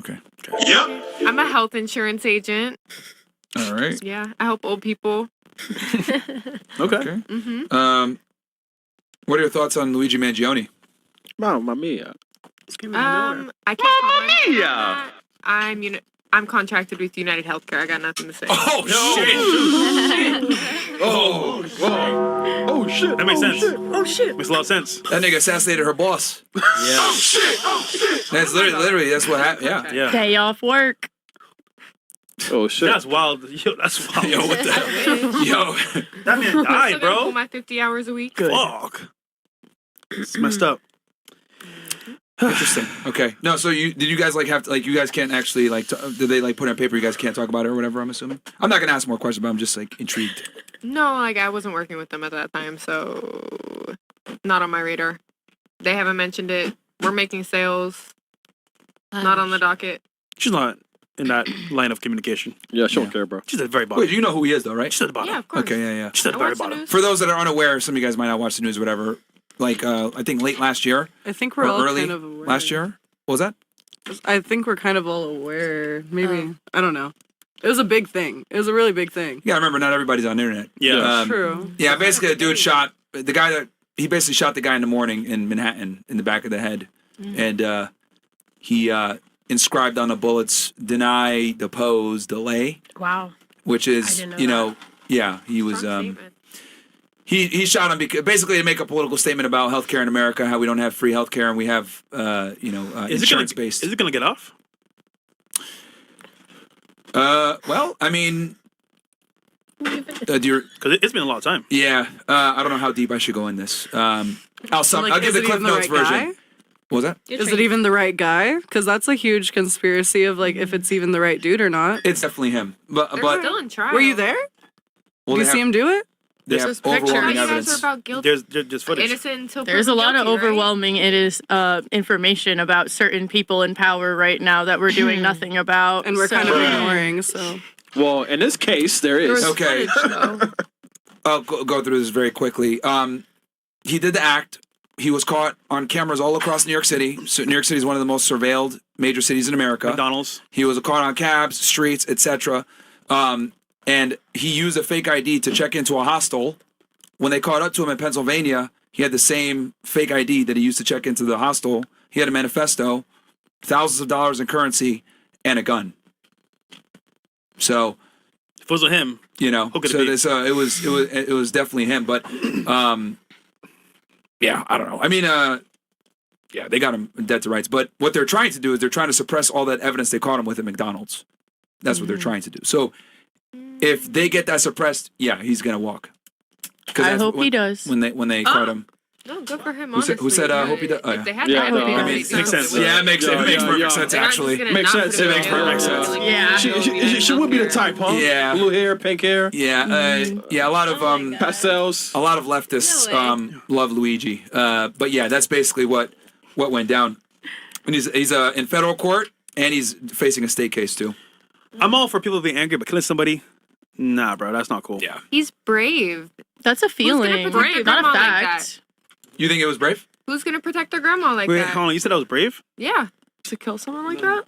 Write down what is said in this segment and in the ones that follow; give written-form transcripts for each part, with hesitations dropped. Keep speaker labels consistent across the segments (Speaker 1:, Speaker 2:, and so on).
Speaker 1: Okay.
Speaker 2: Yep.
Speaker 3: I'm a health insurance agent.
Speaker 1: All right.
Speaker 3: Yeah, I help old people.
Speaker 1: Okay. What are your thoughts on Luigi Mangione?
Speaker 4: Mamma mia.
Speaker 3: I can't comment on that. I'm contracted with United Healthcare. I got nothing to say.
Speaker 1: Oh shit!
Speaker 4: Oh shit.
Speaker 5: That makes sense.
Speaker 4: Oh shit.
Speaker 5: Makes a lot of sense.
Speaker 1: That nigga assassinated her boss.
Speaker 5: Yeah.
Speaker 1: That's literally that's what happened. Yeah.
Speaker 5: Yeah.
Speaker 6: Day off work.
Speaker 4: Oh shit.
Speaker 5: That's wild. Yo, that's wild.
Speaker 1: Yo, what the hell? Yo.
Speaker 5: That man
Speaker 3: I'm
Speaker 5: died,
Speaker 3: still gonna pull
Speaker 5: bro.
Speaker 3: my 50 hours a week.
Speaker 5: Fuck. It's messed up.
Speaker 1: Interesting. Okay. No, so did you guys have to you guys can't actually did they put it on paper you guys can't talk about it or whatever, I'm assuming? I'm not gonna ask more questions, but I'm just intrigued.
Speaker 3: No, I wasn't working with them at that time, so not on my radar. They haven't mentioned it. We're making sales. Not on the docket.
Speaker 5: She's not in that line of communication.
Speaker 4: Yeah, she don't care, bro.
Speaker 5: She's at the very bottom.
Speaker 1: Wait, you know who he is though, right?
Speaker 5: She's at the bottom.
Speaker 3: Yeah, of course.
Speaker 1: Okay, yeah.
Speaker 5: She's at the
Speaker 3: I
Speaker 5: very
Speaker 3: watch the
Speaker 5: bottom.
Speaker 3: news.
Speaker 1: For those that are unaware, some of you guys might not watch the news or whatever. I think late last year.
Speaker 7: I think we're
Speaker 1: or
Speaker 7: all
Speaker 1: early
Speaker 7: kind of aware.
Speaker 1: last year. What was that?
Speaker 7: I think we're kind of all aware. Maybe. I don't know. It was a big thing. It was a really big thing.
Speaker 1: You gotta remember, not everybody's on the internet.
Speaker 5: Yeah.
Speaker 7: True.
Speaker 1: Yeah, basically, a dude shot the guy he basically shot the guy in the morning in Manhattan in the back of the head, and he inscribed on the bullets "deny, depose, delay,"
Speaker 6: Wow.
Speaker 1: which is
Speaker 6: I didn't know
Speaker 1: yeah, he was
Speaker 3: Strong statement.
Speaker 1: he shot him basically to make a political statement about healthcare in America, how we don't have free healthcare and we have insurance based.
Speaker 5: Is it gonna get off?
Speaker 1: Well, I mean,
Speaker 5: Because it's been a long time.
Speaker 1: yeah, I don't know how deep I should go in this. I'll give the Cliff Notes version. What was that?
Speaker 7: Is it even the right guy? Because that's a huge conspiracy of if it's even the right dude or not.
Speaker 1: It's definitely him.
Speaker 3: They're
Speaker 1: But
Speaker 3: still in trial.
Speaker 7: Were you there?
Speaker 1: well,
Speaker 7: Did you
Speaker 1: they
Speaker 7: see
Speaker 1: have-
Speaker 7: him do it?
Speaker 1: They
Speaker 3: There's
Speaker 1: have
Speaker 3: pictures.
Speaker 1: overwhelming
Speaker 3: You guys are
Speaker 1: evidence.
Speaker 3: about guilt.
Speaker 5: There's footage.
Speaker 3: Innocent until
Speaker 6: There's a
Speaker 3: proven
Speaker 6: lot of
Speaker 3: guilty, right?
Speaker 6: overwhelming. It is information about certain people in power right now that we're doing nothing about.
Speaker 7: And we're
Speaker 6: so-
Speaker 7: kind of ignoring, so.
Speaker 4: Well, in this case, there is.
Speaker 1: Okay.
Speaker 3: Footage, though.
Speaker 1: I'll go through this very quickly. He did the act. He was caught on cameras all across New York City. So New York City is one of the most surveilled major cities in America.
Speaker 5: McDonald's.
Speaker 1: He was caught on cabs, streets, etc. And he used a fake ID to check into a hostel. When they caught up to him in Pennsylvania, he had the same fake ID that he used to check into the hostel. He had a manifesto, thousands of dollars in currency, and a gun. So,
Speaker 5: If it wasn't him,
Speaker 1: who
Speaker 5: could it
Speaker 1: so
Speaker 5: be?
Speaker 1: this it was definitely him. But yeah, I don't know. I mean, yeah, they got him dead to rights. But what they're trying to do is they're trying to suppress all that evidence they caught him with at McDonald's. That's what they're trying to do. So if they get that suppressed, yeah, he's gonna walk.
Speaker 6: I hope he does.
Speaker 1: When they caught him.
Speaker 3: No, good for him.
Speaker 1: Who said- hope he does? Oh,
Speaker 3: If
Speaker 1: yeah.
Speaker 3: they had
Speaker 4: Yeah,
Speaker 3: that,
Speaker 4: no,
Speaker 3: I
Speaker 4: I
Speaker 3: mean,
Speaker 5: makes sense.
Speaker 1: Yeah, it makes perfect sense
Speaker 3: They're not
Speaker 1: actually.
Speaker 3: just gonna
Speaker 4: Makes
Speaker 3: not
Speaker 4: sense.
Speaker 3: put
Speaker 4: It
Speaker 3: in
Speaker 4: makes
Speaker 3: jail.
Speaker 4: perfect
Speaker 1: sense.
Speaker 3: Like,
Speaker 6: Yeah.
Speaker 4: She would be the type, huh?
Speaker 1: Yeah.
Speaker 4: Blue hair, pink hair,
Speaker 1: Yeah, yeah, a lot of
Speaker 4: pastels.
Speaker 1: a lot of leftists love Luigi. But yeah, that's basically what went down. And he's in federal court and he's facing a state case too.
Speaker 5: I'm all for people being angry, but killing somebody, nah, bro, that's not cool.
Speaker 1: Yeah.
Speaker 3: He's brave.
Speaker 6: That's a feeling,
Speaker 3: protect your
Speaker 6: not
Speaker 3: grandma
Speaker 6: a
Speaker 3: like
Speaker 6: fact.
Speaker 1: You think it was brave?
Speaker 3: Who's gonna protect their grandma like
Speaker 5: Wait,
Speaker 3: that?
Speaker 5: hold on, you said I was brave?
Speaker 3: Yeah.
Speaker 7: To kill someone like that?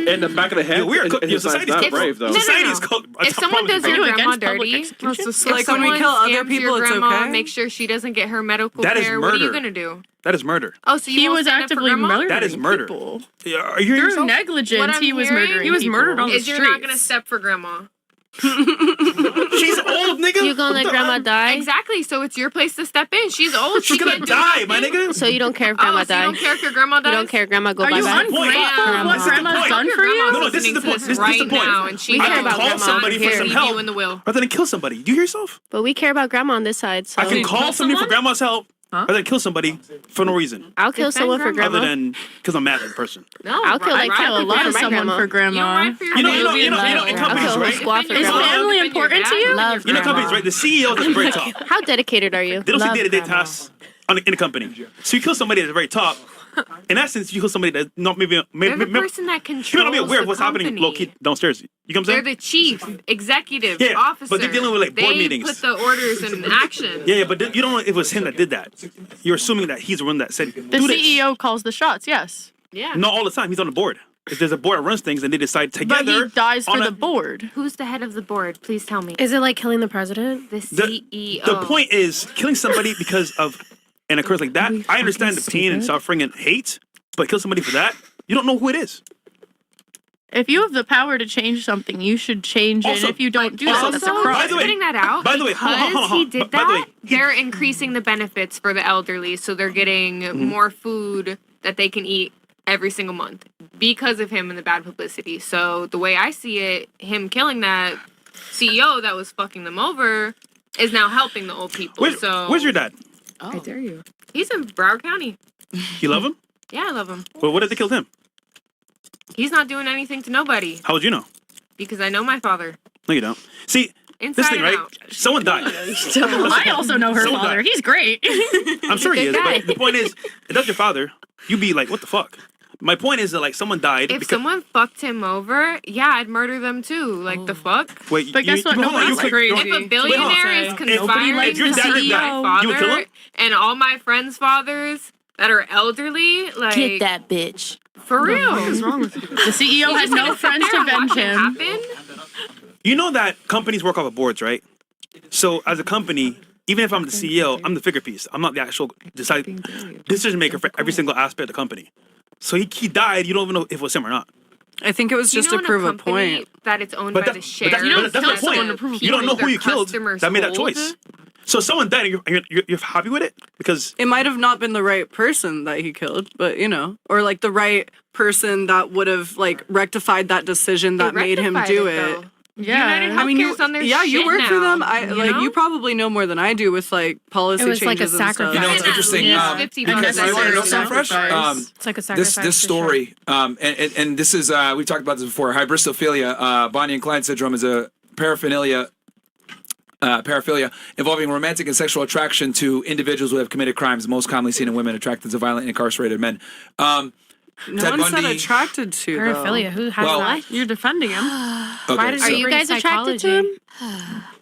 Speaker 4: In the back of the head.
Speaker 5: Yeah, we are
Speaker 4: and-
Speaker 5: co-
Speaker 4: and
Speaker 5: yeah,
Speaker 4: his side's
Speaker 5: society's
Speaker 4: not
Speaker 5: co-
Speaker 4: brave, though.
Speaker 3: No, no,
Speaker 5: Society's
Speaker 3: no.
Speaker 5: called.
Speaker 3: If someone does your
Speaker 6: Are you
Speaker 3: grandma
Speaker 6: against public
Speaker 3: dirty,
Speaker 6: execution?
Speaker 7: It's
Speaker 3: if
Speaker 7: like when we
Speaker 3: someone
Speaker 7: kill other
Speaker 3: scams
Speaker 7: people,
Speaker 3: your
Speaker 7: it's
Speaker 3: grandma,
Speaker 7: okay.
Speaker 3: make sure she doesn't get her medical
Speaker 5: That is
Speaker 3: care. What are you
Speaker 5: murder.
Speaker 3: gonna do?
Speaker 5: That is murder.
Speaker 3: Oh, so you
Speaker 6: He
Speaker 3: won't
Speaker 6: was
Speaker 3: stand up for
Speaker 6: actively
Speaker 3: grandma?
Speaker 6: murdering
Speaker 5: That is murder.
Speaker 6: people.
Speaker 5: Yeah, are you hearing
Speaker 6: Through
Speaker 5: yourself?
Speaker 3: What
Speaker 6: negligence,
Speaker 3: I'm
Speaker 6: he was
Speaker 3: hearing-
Speaker 6: murdering
Speaker 7: He was
Speaker 6: people.
Speaker 7: murdered on the
Speaker 3: Is you're not gonna
Speaker 7: streets.
Speaker 3: step for grandma?
Speaker 5: She's old, nigga.
Speaker 8: You gonna let grandma die?
Speaker 3: Exactly. So it's your place to step in. She's old.
Speaker 5: She's
Speaker 3: She
Speaker 5: gonna
Speaker 3: can't do
Speaker 5: die,
Speaker 3: nothing.
Speaker 5: my nigga.
Speaker 8: So you don't care if grandma
Speaker 3: Oh, so you
Speaker 8: dies?
Speaker 3: don't care if your grandma dies?
Speaker 8: You don't care grandma go
Speaker 6: Are you
Speaker 8: bye-bye?
Speaker 6: ungrateful
Speaker 3: Yeah.
Speaker 6: for what
Speaker 5: This is the
Speaker 6: grandma's
Speaker 5: point.
Speaker 6: done
Speaker 3: Your
Speaker 6: for you?
Speaker 3: grandma's
Speaker 5: No, this is
Speaker 3: listening
Speaker 5: the
Speaker 3: to
Speaker 5: point.
Speaker 3: this
Speaker 5: This is
Speaker 3: right
Speaker 5: the point.
Speaker 3: now, and she
Speaker 8: We
Speaker 5: I
Speaker 8: care
Speaker 5: can
Speaker 8: about
Speaker 5: call
Speaker 8: grandma
Speaker 5: somebody
Speaker 8: over
Speaker 5: for
Speaker 8: here.
Speaker 5: some
Speaker 3: leave
Speaker 5: help
Speaker 3: you in the will.
Speaker 5: rather than kill somebody. Do you hear yourself?
Speaker 8: But we care about grandma on this side, so
Speaker 5: I can call
Speaker 6: kill
Speaker 5: somebody for
Speaker 6: someone?
Speaker 5: grandma's help rather than kill somebody for no reason.
Speaker 8: I'll kill
Speaker 3: Defend
Speaker 8: someone for
Speaker 3: grandma.
Speaker 5: Other
Speaker 8: grandma.
Speaker 5: than because I'm mad at the person.
Speaker 3: No,
Speaker 8: I'll kill like
Speaker 6: I kill a
Speaker 8: people
Speaker 6: lot
Speaker 8: for
Speaker 6: of
Speaker 8: my
Speaker 6: someone
Speaker 8: grandma.
Speaker 6: for
Speaker 3: You
Speaker 6: grandma.
Speaker 3: don't ride for your
Speaker 5: You know,
Speaker 3: grandma.
Speaker 5: in
Speaker 8: I'll kill
Speaker 5: companies,
Speaker 8: a whole
Speaker 5: right?
Speaker 8: squad for
Speaker 3: Is
Speaker 6: Is
Speaker 8: grandma.
Speaker 6: family
Speaker 3: Defend your
Speaker 6: important to
Speaker 3: dad,
Speaker 6: you?
Speaker 3: defend
Speaker 8: Love
Speaker 3: your
Speaker 5: In the
Speaker 8: grandma.
Speaker 5: companies, right? The CEOs are very top.
Speaker 8: How dedicated are you?
Speaker 5: They don't take
Speaker 8: Love
Speaker 5: day-to-day
Speaker 8: grandma.
Speaker 5: tasks in the company. So you kill somebody at the very top. In essence, you kill somebody that's not maybe
Speaker 3: They're the person that
Speaker 5: you may
Speaker 3: controls
Speaker 5: not be aware
Speaker 3: the
Speaker 5: of what's happening
Speaker 3: company.
Speaker 5: low key downstairs. You know what I'm
Speaker 3: They're
Speaker 5: saying?
Speaker 3: the chief, executive,
Speaker 5: Yeah,
Speaker 3: officer.
Speaker 5: but they're dealing with, like, board
Speaker 3: they
Speaker 5: meetings.
Speaker 3: put the orders in action.
Speaker 5: Yeah, but you don't know if it was him that did that. You're assuming that he's the one that said
Speaker 6: The
Speaker 5: do this.
Speaker 6: CEO calls the shots, yes.
Speaker 3: Yeah.
Speaker 5: Not all the time. He's on the board. if there's a board that runs things and they decide
Speaker 6: But
Speaker 5: together.
Speaker 6: he dies for
Speaker 5: on
Speaker 6: the
Speaker 5: a-
Speaker 6: board.
Speaker 3: Who's the head of the board? Please tell me.
Speaker 8: Is it like killing the president?
Speaker 3: The
Speaker 5: The,
Speaker 3: CEO.
Speaker 5: the point is killing somebody because of an occurrence like that. I understand the pain and suffering and hate, but kill somebody for that, you don't know who it is.
Speaker 6: If you have the power to change something, you should change it.
Speaker 5: Also-
Speaker 6: And if you don't do
Speaker 5: also-
Speaker 6: so, that's a
Speaker 3: Also,
Speaker 5: By
Speaker 6: crime.
Speaker 5: the way-
Speaker 3: putting that out
Speaker 5: by the way,
Speaker 3: because
Speaker 5: hold on.
Speaker 3: he did
Speaker 5: By the way,
Speaker 3: that, they're increasing the benefits for the elderly, so they're getting
Speaker 5: Mm-hmm.
Speaker 3: more food that they can eat every single month because of him and the bad publicity. So the way I see it, him killing that CEO that was fucking them over is now helping the old people.
Speaker 5: Where's your dad?
Speaker 3: I dare you. He's in Broward County.
Speaker 5: You love him?
Speaker 3: Yeah, I love him.
Speaker 5: Well, what if they killed him?
Speaker 3: He's not doing anything to nobody
Speaker 5: How would you know?
Speaker 3: because I know my father.
Speaker 5: No, you don't. See,
Speaker 3: Inside
Speaker 5: this thing,
Speaker 3: and
Speaker 5: right?
Speaker 3: out.
Speaker 5: Someone died.
Speaker 6: I also know her
Speaker 5: Someone
Speaker 6: father.
Speaker 5: died.
Speaker 6: He's great.
Speaker 5: I'm sure he
Speaker 3: Good
Speaker 5: is,
Speaker 3: guy.
Speaker 5: but the point is, if that's your father, you'd be like, what the fuck? My point is that, like, someone died.
Speaker 3: If
Speaker 5: because,
Speaker 3: someone fucked him over, yeah, I'd murder them too. Like the fuck.
Speaker 5: wait,
Speaker 6: But guess what?
Speaker 5: hold on,
Speaker 6: No,
Speaker 5: you
Speaker 6: that's
Speaker 5: quick-
Speaker 6: crazy.
Speaker 5: hold on.
Speaker 3: If a
Speaker 5: hold on.
Speaker 3: billionaire is
Speaker 5: Nobody
Speaker 3: conspiring
Speaker 6: likes
Speaker 3: to
Speaker 6: the
Speaker 3: kill
Speaker 6: CEO.
Speaker 3: my
Speaker 5: You would kill
Speaker 3: father
Speaker 5: him?
Speaker 3: and all my friends' fathers that are elderly, like
Speaker 8: Get that bitch.
Speaker 3: for real.
Speaker 6: The CEO had
Speaker 3: Just
Speaker 6: no
Speaker 3: like,
Speaker 6: friends
Speaker 3: sit
Speaker 6: to
Speaker 3: there and
Speaker 6: avenge
Speaker 3: watch it
Speaker 6: him.
Speaker 3: happen.
Speaker 5: You know that companies work off of boards, right? So as a company, even if I'm the CEO, I'm the figure piece. I'm not the actual decision maker for every single aspect of the company. So he died. You don't even know if it was him or not.
Speaker 7: I think it was
Speaker 3: You
Speaker 7: just
Speaker 3: know
Speaker 7: to
Speaker 3: in
Speaker 7: prove a
Speaker 3: company
Speaker 7: point.
Speaker 3: that it's owned
Speaker 5: But
Speaker 3: by
Speaker 5: that-
Speaker 3: the
Speaker 5: but
Speaker 3: share.
Speaker 5: that- but that's my point. You don't know who you killed that made that choice. So someone died, and you're happy with it because
Speaker 7: It might have not been the right person that he killed, but you know, or like the right person that would have like rectified that decision that made him do it.
Speaker 6: Yeah.
Speaker 3: United
Speaker 7: I mean,
Speaker 3: Healthcare's on their
Speaker 7: you
Speaker 3: shit
Speaker 7: work for them.
Speaker 3: now,
Speaker 7: I
Speaker 3: you
Speaker 7: like
Speaker 3: know?
Speaker 7: you probably know more than I do with like policy
Speaker 8: It was like a
Speaker 7: changes and stuff.
Speaker 8: sacrifice.
Speaker 1: You know, it's
Speaker 3: At
Speaker 1: interesting
Speaker 3: least 50
Speaker 1: because
Speaker 3: bucks.
Speaker 1: you want to know
Speaker 6: Sacrifice.
Speaker 1: something fresh?
Speaker 8: It's like a sacrifice.
Speaker 1: This
Speaker 8: for
Speaker 1: story, and this is we've talked about this before. Hybristophilia, Bonnie and Clyde syndrome, is a paraphilia involving romantic and sexual attraction to individuals who have committed crimes, most commonly seen in women attracted to violent incarcerated men.
Speaker 7: No
Speaker 1: Ted
Speaker 7: one said
Speaker 1: Bundy-
Speaker 7: attracted to
Speaker 8: sure.
Speaker 7: though.
Speaker 8: Paraphilia. Who has
Speaker 1: Well-
Speaker 8: that?
Speaker 7: You're defending him.
Speaker 1: Okay,
Speaker 8: Are
Speaker 1: so,
Speaker 8: you guys attracted to him?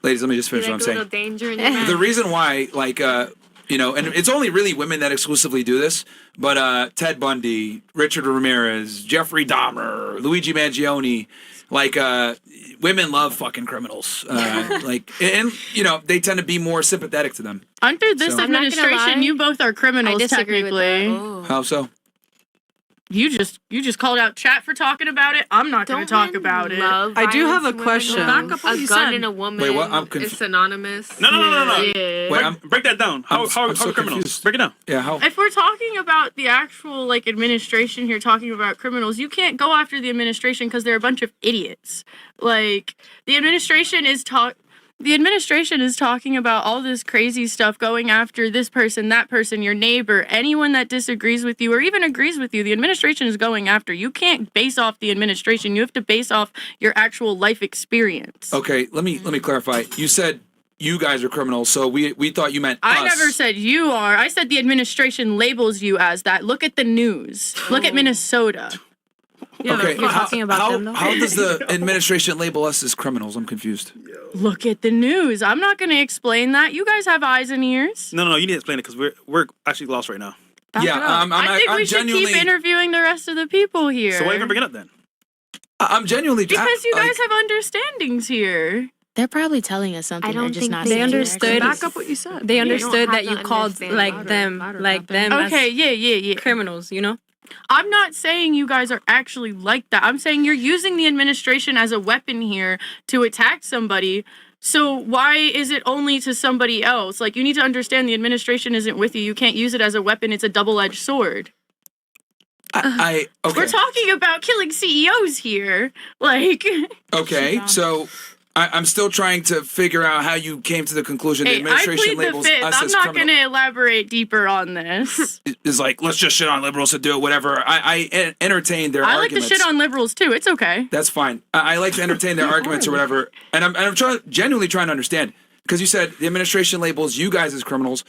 Speaker 1: ladies, let me just
Speaker 3: You
Speaker 1: finish
Speaker 3: like
Speaker 1: what I'm
Speaker 3: a
Speaker 1: saying.
Speaker 3: little danger in your
Speaker 1: The
Speaker 3: mouth.
Speaker 1: reason why, like, you know, and it's only really women that exclusively do this, but Ted Bundy, Richard Ramirez, Jeffrey Dahmer, Luigi Mangione, like, women love fucking criminals. Like, and, you know, they tend to be more sympathetic to them.
Speaker 6: Under this
Speaker 1: So-
Speaker 8: I'm not gonna
Speaker 6: administration,
Speaker 8: lie.
Speaker 6: you both are
Speaker 8: I
Speaker 6: criminals
Speaker 8: disagree with
Speaker 6: technically.
Speaker 8: that.
Speaker 1: How so?
Speaker 6: You just called out chat for talking about it. I'm not going to talk about it.
Speaker 7: I do have a question.
Speaker 3: Back
Speaker 7: Back
Speaker 3: up a gun in a woman.
Speaker 1: Wait, what? I'm
Speaker 3: is synonymous.
Speaker 5: no.
Speaker 6: Yeah.
Speaker 1: Wait,
Speaker 5: Break that down. How
Speaker 1: I'm
Speaker 5: how
Speaker 1: so
Speaker 5: are criminals?
Speaker 1: confused.
Speaker 5: Break it down.
Speaker 1: Yeah, how?
Speaker 6: If we're talking about the actual like administration here, talking about criminals, you can't go after the administration because they're a bunch of idiots. Like the administration is talking about all this crazy stuff, going after this person, that person, your neighbor, anyone that disagrees with you or even agrees with you. The administration is going after. You can't base off the administration. You have to base off your actual life experience.
Speaker 1: Okay, let me clarify. You said you guys are criminals, so we thought you meant
Speaker 6: I
Speaker 1: us.
Speaker 6: never said you are. I said the administration labels you as that. Look at the news. Look at Minnesota.
Speaker 1: Okay,
Speaker 8: You're talking about them, though?
Speaker 1: how does the administration label us as criminals? I'm confused.
Speaker 6: Look at the news. I'm not going to explain that. You guys have eyes and ears.
Speaker 5: No. You need to explain it because we're actually lost right now.
Speaker 1: Yeah,
Speaker 6: I think
Speaker 1: I'm
Speaker 6: we should
Speaker 1: genuinely,
Speaker 6: keep interviewing the rest of the people here.
Speaker 5: So why even bring it up then?
Speaker 1: I'm genuinely
Speaker 6: Because you
Speaker 1: like,
Speaker 6: guys have understandings here.
Speaker 8: They're probably telling us something.
Speaker 3: I don't
Speaker 8: they're just
Speaker 3: think
Speaker 8: not
Speaker 3: they
Speaker 8: saying it.
Speaker 2: understood.
Speaker 7: Back up what you said.
Speaker 2: They
Speaker 3: don't
Speaker 2: understood
Speaker 3: have
Speaker 2: that
Speaker 3: to
Speaker 2: you called
Speaker 3: understand
Speaker 2: like
Speaker 3: louder,
Speaker 2: them,
Speaker 3: louder
Speaker 2: like
Speaker 3: about
Speaker 2: them
Speaker 6: Okay,
Speaker 2: as
Speaker 6: yeah.
Speaker 2: criminals. You know.
Speaker 6: I'm not saying you guys are actually like that. I'm saying you're using the administration as a weapon here to attack somebody. So why is it only to somebody else? Like, you need to understand the administration isn't with you. You can't use it as a weapon. It's a double-edged sword.
Speaker 1: okay.
Speaker 6: We're talking about killing CEOs here. Like,
Speaker 1: Okay, so I'm still trying to figure out how you came to the conclusion the
Speaker 6: hey, I
Speaker 1: administration
Speaker 6: plead the
Speaker 1: labels
Speaker 6: fifth.
Speaker 1: us
Speaker 6: I'm
Speaker 1: as
Speaker 6: not going
Speaker 1: criminals.
Speaker 6: to elaborate deeper on this.
Speaker 1: Is like, let's just shit on liberals to do it, whatever. I entertain their
Speaker 6: I like to
Speaker 1: arguments.
Speaker 6: shit on liberals, too. It's okay.
Speaker 1: That's fine. I like to entertain their arguments or whatever, and I'm genuinely trying to understand because you said the administration labels you guys as criminals.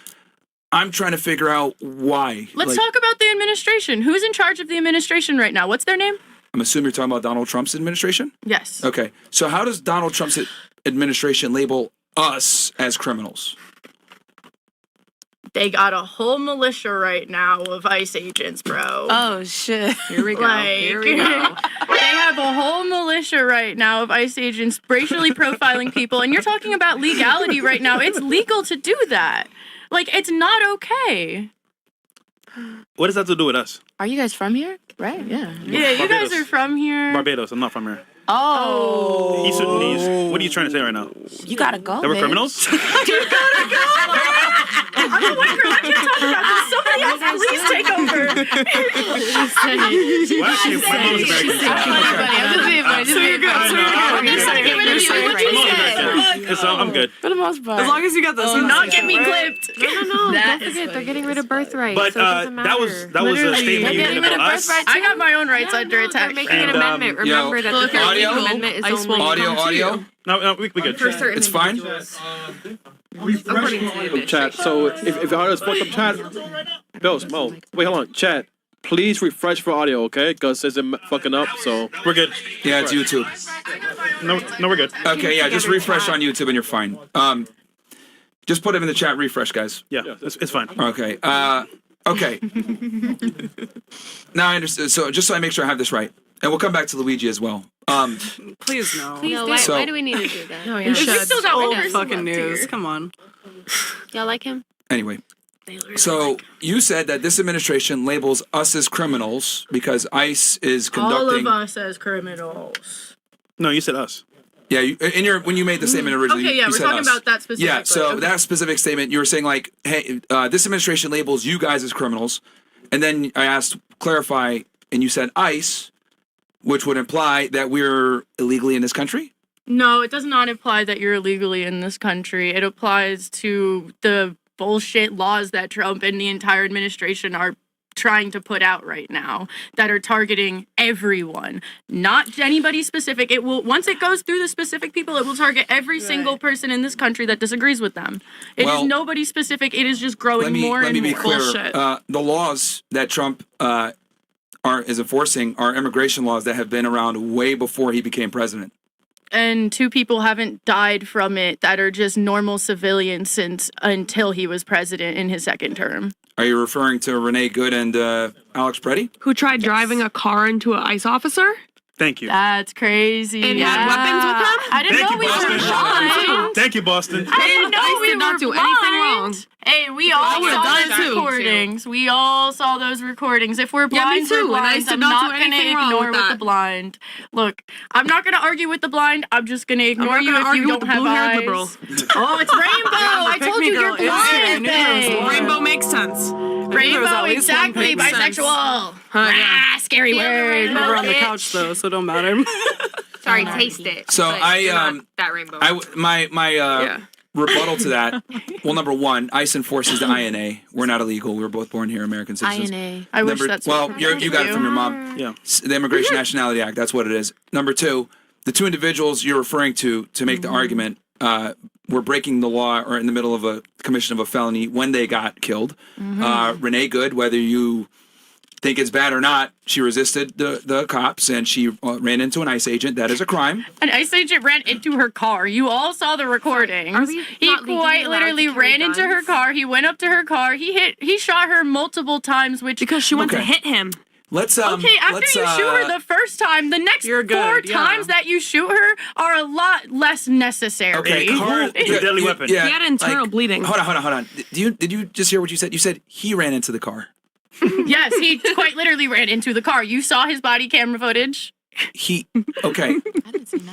Speaker 1: I'm trying to figure out why.
Speaker 6: Let's
Speaker 1: Like,
Speaker 6: talk about the administration. Who's in charge of the administration right now? What's their name?
Speaker 1: I'm assuming you're talking about Donald Trump's administration.
Speaker 6: Yes.
Speaker 1: Okay, so how does Donald Trump's administration label us as criminals?
Speaker 6: They got a whole militia right now of ICE agents, bro.
Speaker 7: Oh shit. Here we go.
Speaker 6: Like,
Speaker 7: Here we go.
Speaker 6: militia right now of ICE agents racially profiling people, and you're talking about legality right now. It's legal to do that. Like, it's not okay.
Speaker 5: What does that have to do with us?
Speaker 8: Are you guys from here? Right? Yeah.
Speaker 6: Yeah, you guys
Speaker 5: Barbados.
Speaker 6: are from here.
Speaker 5: Barbados. I'm not from here.
Speaker 8: Oh.
Speaker 5: East Sudanese. What are you trying to say right now?
Speaker 8: You gotta go.
Speaker 5: That we're
Speaker 8: bitch.
Speaker 5: criminals?
Speaker 6: I'm a white girl. I can't talk about this. Somebody else, please take over.
Speaker 5: Well, actually, my mom's American.
Speaker 7: So you're good. So you're good.
Speaker 6: I'm just like,
Speaker 7: You're safe.
Speaker 6: what you said.
Speaker 5: So I'm good.
Speaker 8: For the most part.
Speaker 7: As long as you got this.
Speaker 6: Do not get me clipped.
Speaker 3: No. Don't forget, they're getting rid of birthright.
Speaker 5: But
Speaker 3: so it doesn't matter.
Speaker 5: that was a statement you made about us.
Speaker 6: I got my own rights under
Speaker 3: They're
Speaker 6: attack.
Speaker 3: making an
Speaker 5: And,
Speaker 3: amendment. Remember that the
Speaker 1: audio?
Speaker 3: 13th Amendment is
Speaker 6: Ice
Speaker 3: only
Speaker 6: will
Speaker 1: Audio.
Speaker 5: No, we good.
Speaker 3: for certain
Speaker 1: It's fine.
Speaker 3: individuals. According to the administration.
Speaker 4: Chat. So if audio is fucked up, chat. Bills, Mo. Wait, hold on. Chat. Please refresh for audio, okay? Because it's fucking up. So
Speaker 5: We're good.
Speaker 1: Yeah, it's YouTube.
Speaker 5: No, we're good.
Speaker 1: Okay, yeah, just refresh on YouTube and you're fine. Just put it in the chat. Refresh, guys.
Speaker 5: Yeah, it's fine.
Speaker 1: Okay. Okay. Now I understand. So just so I make sure I have this right, and we'll come back to Luigi as well.
Speaker 7: Please no.
Speaker 3: No,
Speaker 7: It's
Speaker 3: why do we need to do that?
Speaker 8: Oh,
Speaker 6: We still got one
Speaker 7: old
Speaker 6: person
Speaker 7: fucking
Speaker 6: left
Speaker 7: news.
Speaker 6: here.
Speaker 7: Come on.
Speaker 3: Y'all like him?
Speaker 1: Anyway, so you said that this administration labels us as criminals because ICE is
Speaker 6: All
Speaker 1: conducting.
Speaker 6: of us as criminals.
Speaker 5: No, you said us.
Speaker 1: Yeah, when you made the statement originally.
Speaker 6: Okay, yeah,
Speaker 1: you
Speaker 6: we're
Speaker 1: said
Speaker 6: talking
Speaker 1: us.
Speaker 6: about that specifically.
Speaker 1: Yeah, so
Speaker 6: Okay.
Speaker 1: that specific statement, you were saying like, hey, this administration labels you guys as criminals, and then I asked clarify, and you said ICE, which would imply that we're illegally in this country.
Speaker 6: No, it does not imply that you're illegally in this country. It applies to the bullshit laws that Trump and the entire administration are trying to put out right now that are targeting everyone, not anybody specific. It will, once it goes through the specific people, it will target every single person in this country that disagrees with them. It is nobody specific. It is just growing more
Speaker 1: let
Speaker 6: and
Speaker 1: me be
Speaker 6: more.
Speaker 1: clear.
Speaker 6: Bullshit.
Speaker 1: The laws that Trump is enforcing are immigration laws that have been around way before he became president.
Speaker 6: And 2 people haven't died from it that are just normal civilians since until he was president in his second term.
Speaker 1: Are you referring to Renee Good and Alex Preddy?
Speaker 2: Who tried driving a car into an ICE officer?
Speaker 5: Thank you.
Speaker 6: That's crazy.
Speaker 2: And had weapons with him?
Speaker 6: I didn't
Speaker 5: Thank
Speaker 6: know
Speaker 5: you,
Speaker 6: we were
Speaker 5: Boston.
Speaker 6: blind.
Speaker 5: Thank you, Boston.
Speaker 6: I didn't know
Speaker 2: ICE
Speaker 6: we
Speaker 2: did not
Speaker 6: were
Speaker 2: do anything
Speaker 6: blind.
Speaker 2: wrong.
Speaker 6: Hey, we all
Speaker 2: I would've
Speaker 6: saw
Speaker 2: done
Speaker 6: those
Speaker 2: it too.
Speaker 6: recordings. We all saw those recordings. If we're
Speaker 2: Yeah, me
Speaker 6: blind,
Speaker 2: too,
Speaker 6: we're
Speaker 2: and
Speaker 6: blind.
Speaker 2: ICE did
Speaker 6: I'm
Speaker 2: not
Speaker 6: not
Speaker 2: do
Speaker 6: going to
Speaker 2: anything wrong
Speaker 6: ignore
Speaker 2: with
Speaker 6: with the
Speaker 2: that.
Speaker 6: blind. Look, I'm not going to argue with the blind. I'm just going to ignore
Speaker 2: not
Speaker 6: you
Speaker 2: gonna
Speaker 6: if
Speaker 2: argue
Speaker 6: you
Speaker 2: with
Speaker 6: don't
Speaker 2: the
Speaker 6: have
Speaker 2: blue-haired
Speaker 6: eyes.
Speaker 2: liberal.
Speaker 6: Oh, it's rainbow. I told you
Speaker 7: Pick me
Speaker 6: you're
Speaker 7: girl is here. I
Speaker 6: blind.
Speaker 7: knew there was
Speaker 6: babe.
Speaker 7: one.
Speaker 2: Rainbow makes sense.
Speaker 6: Rainbow,
Speaker 7: least
Speaker 6: exactly.
Speaker 7: one makes sense.
Speaker 6: Bisexual.
Speaker 2: Yeah.
Speaker 6: Ah, scary word.
Speaker 7: We're on the couch though, so it don't matter.
Speaker 3: Sorry, taste it.
Speaker 1: So
Speaker 3: but
Speaker 1: I,
Speaker 3: you're not that rainbow.
Speaker 1: My rebuttal to that. Well, number one, ICE enforces the INA. We're not illegal. We were both born here, American citizens.
Speaker 8: INA.
Speaker 6: I wish
Speaker 1: Number-
Speaker 6: that's
Speaker 1: well,
Speaker 6: what
Speaker 1: you got it from your mom.
Speaker 5: Yeah.
Speaker 1: The Immigration Nationality Act. That's what it is. Number two, the 2 individuals you're referring to make the argument were breaking the law or in the middle of a commission of a felony when they got killed. Renee Good, whether you think it's bad or not, she resisted the cops and she ran into an ICE agent. That is a crime.
Speaker 6: An ICE agent ran into her car. You all saw the recordings.
Speaker 3: Are we
Speaker 6: He
Speaker 3: not legally
Speaker 6: quite
Speaker 3: allowed
Speaker 6: literally
Speaker 3: to carry
Speaker 6: ran into her
Speaker 3: guns?
Speaker 6: car. He went up to her car. He shot her multiple times, which
Speaker 2: Because she went to
Speaker 1: Okay.
Speaker 2: hit him.
Speaker 1: Let's
Speaker 6: okay, after you shoot her the first time, the next
Speaker 7: You're good,
Speaker 6: 4
Speaker 7: yeah.
Speaker 6: times that you shoot her are a lot less necessary.
Speaker 1: Okay,
Speaker 5: A car is a deadly weapon.
Speaker 1: Yeah,
Speaker 2: He had internal bleeding.
Speaker 1: Hold on. Did you just hear what you said? You said he ran into the car.
Speaker 6: Yes, he quite literally ran into the car. You saw his body camera footage.
Speaker 1: Okay.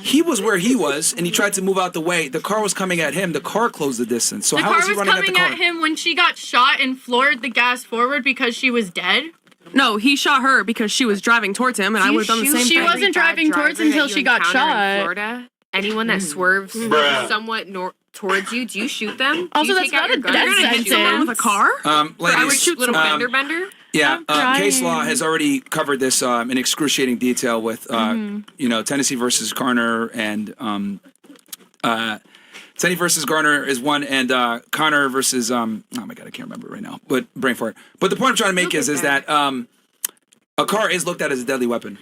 Speaker 1: He was where he was, and he tried to move out the way. The car was coming at him. The car closed the distance. So
Speaker 6: The
Speaker 1: how
Speaker 6: car
Speaker 1: was he
Speaker 6: was
Speaker 1: running at the
Speaker 6: coming
Speaker 1: car?
Speaker 6: at him when she got shot and floored the gas forward because she was dead.
Speaker 2: No, he shot her because she was driving towards him, and I would have done the same
Speaker 6: She
Speaker 2: thing.
Speaker 6: wasn't driving towards until she got shot.
Speaker 3: In Florida, anyone that swerves somewhat towards you, do you shoot them?
Speaker 6: Also,
Speaker 3: do you
Speaker 6: that's
Speaker 3: take out
Speaker 6: not
Speaker 3: your
Speaker 6: a
Speaker 3: gun?
Speaker 6: death
Speaker 3: You're gonna hit
Speaker 6: sentence.
Speaker 3: someone
Speaker 2: With a car?
Speaker 1: Ladies,
Speaker 3: I would shoot little fender bender.
Speaker 1: Yeah,
Speaker 6: I'm
Speaker 1: case law
Speaker 6: trying.
Speaker 1: has already covered this in excruciating detail with, Tennessee versus Garner and Tennessee versus Garner is one, and Connor versus oh my god, I can't remember right now, but brain fart. But the point I'm trying to make is that a car is looked at as a deadly weapon.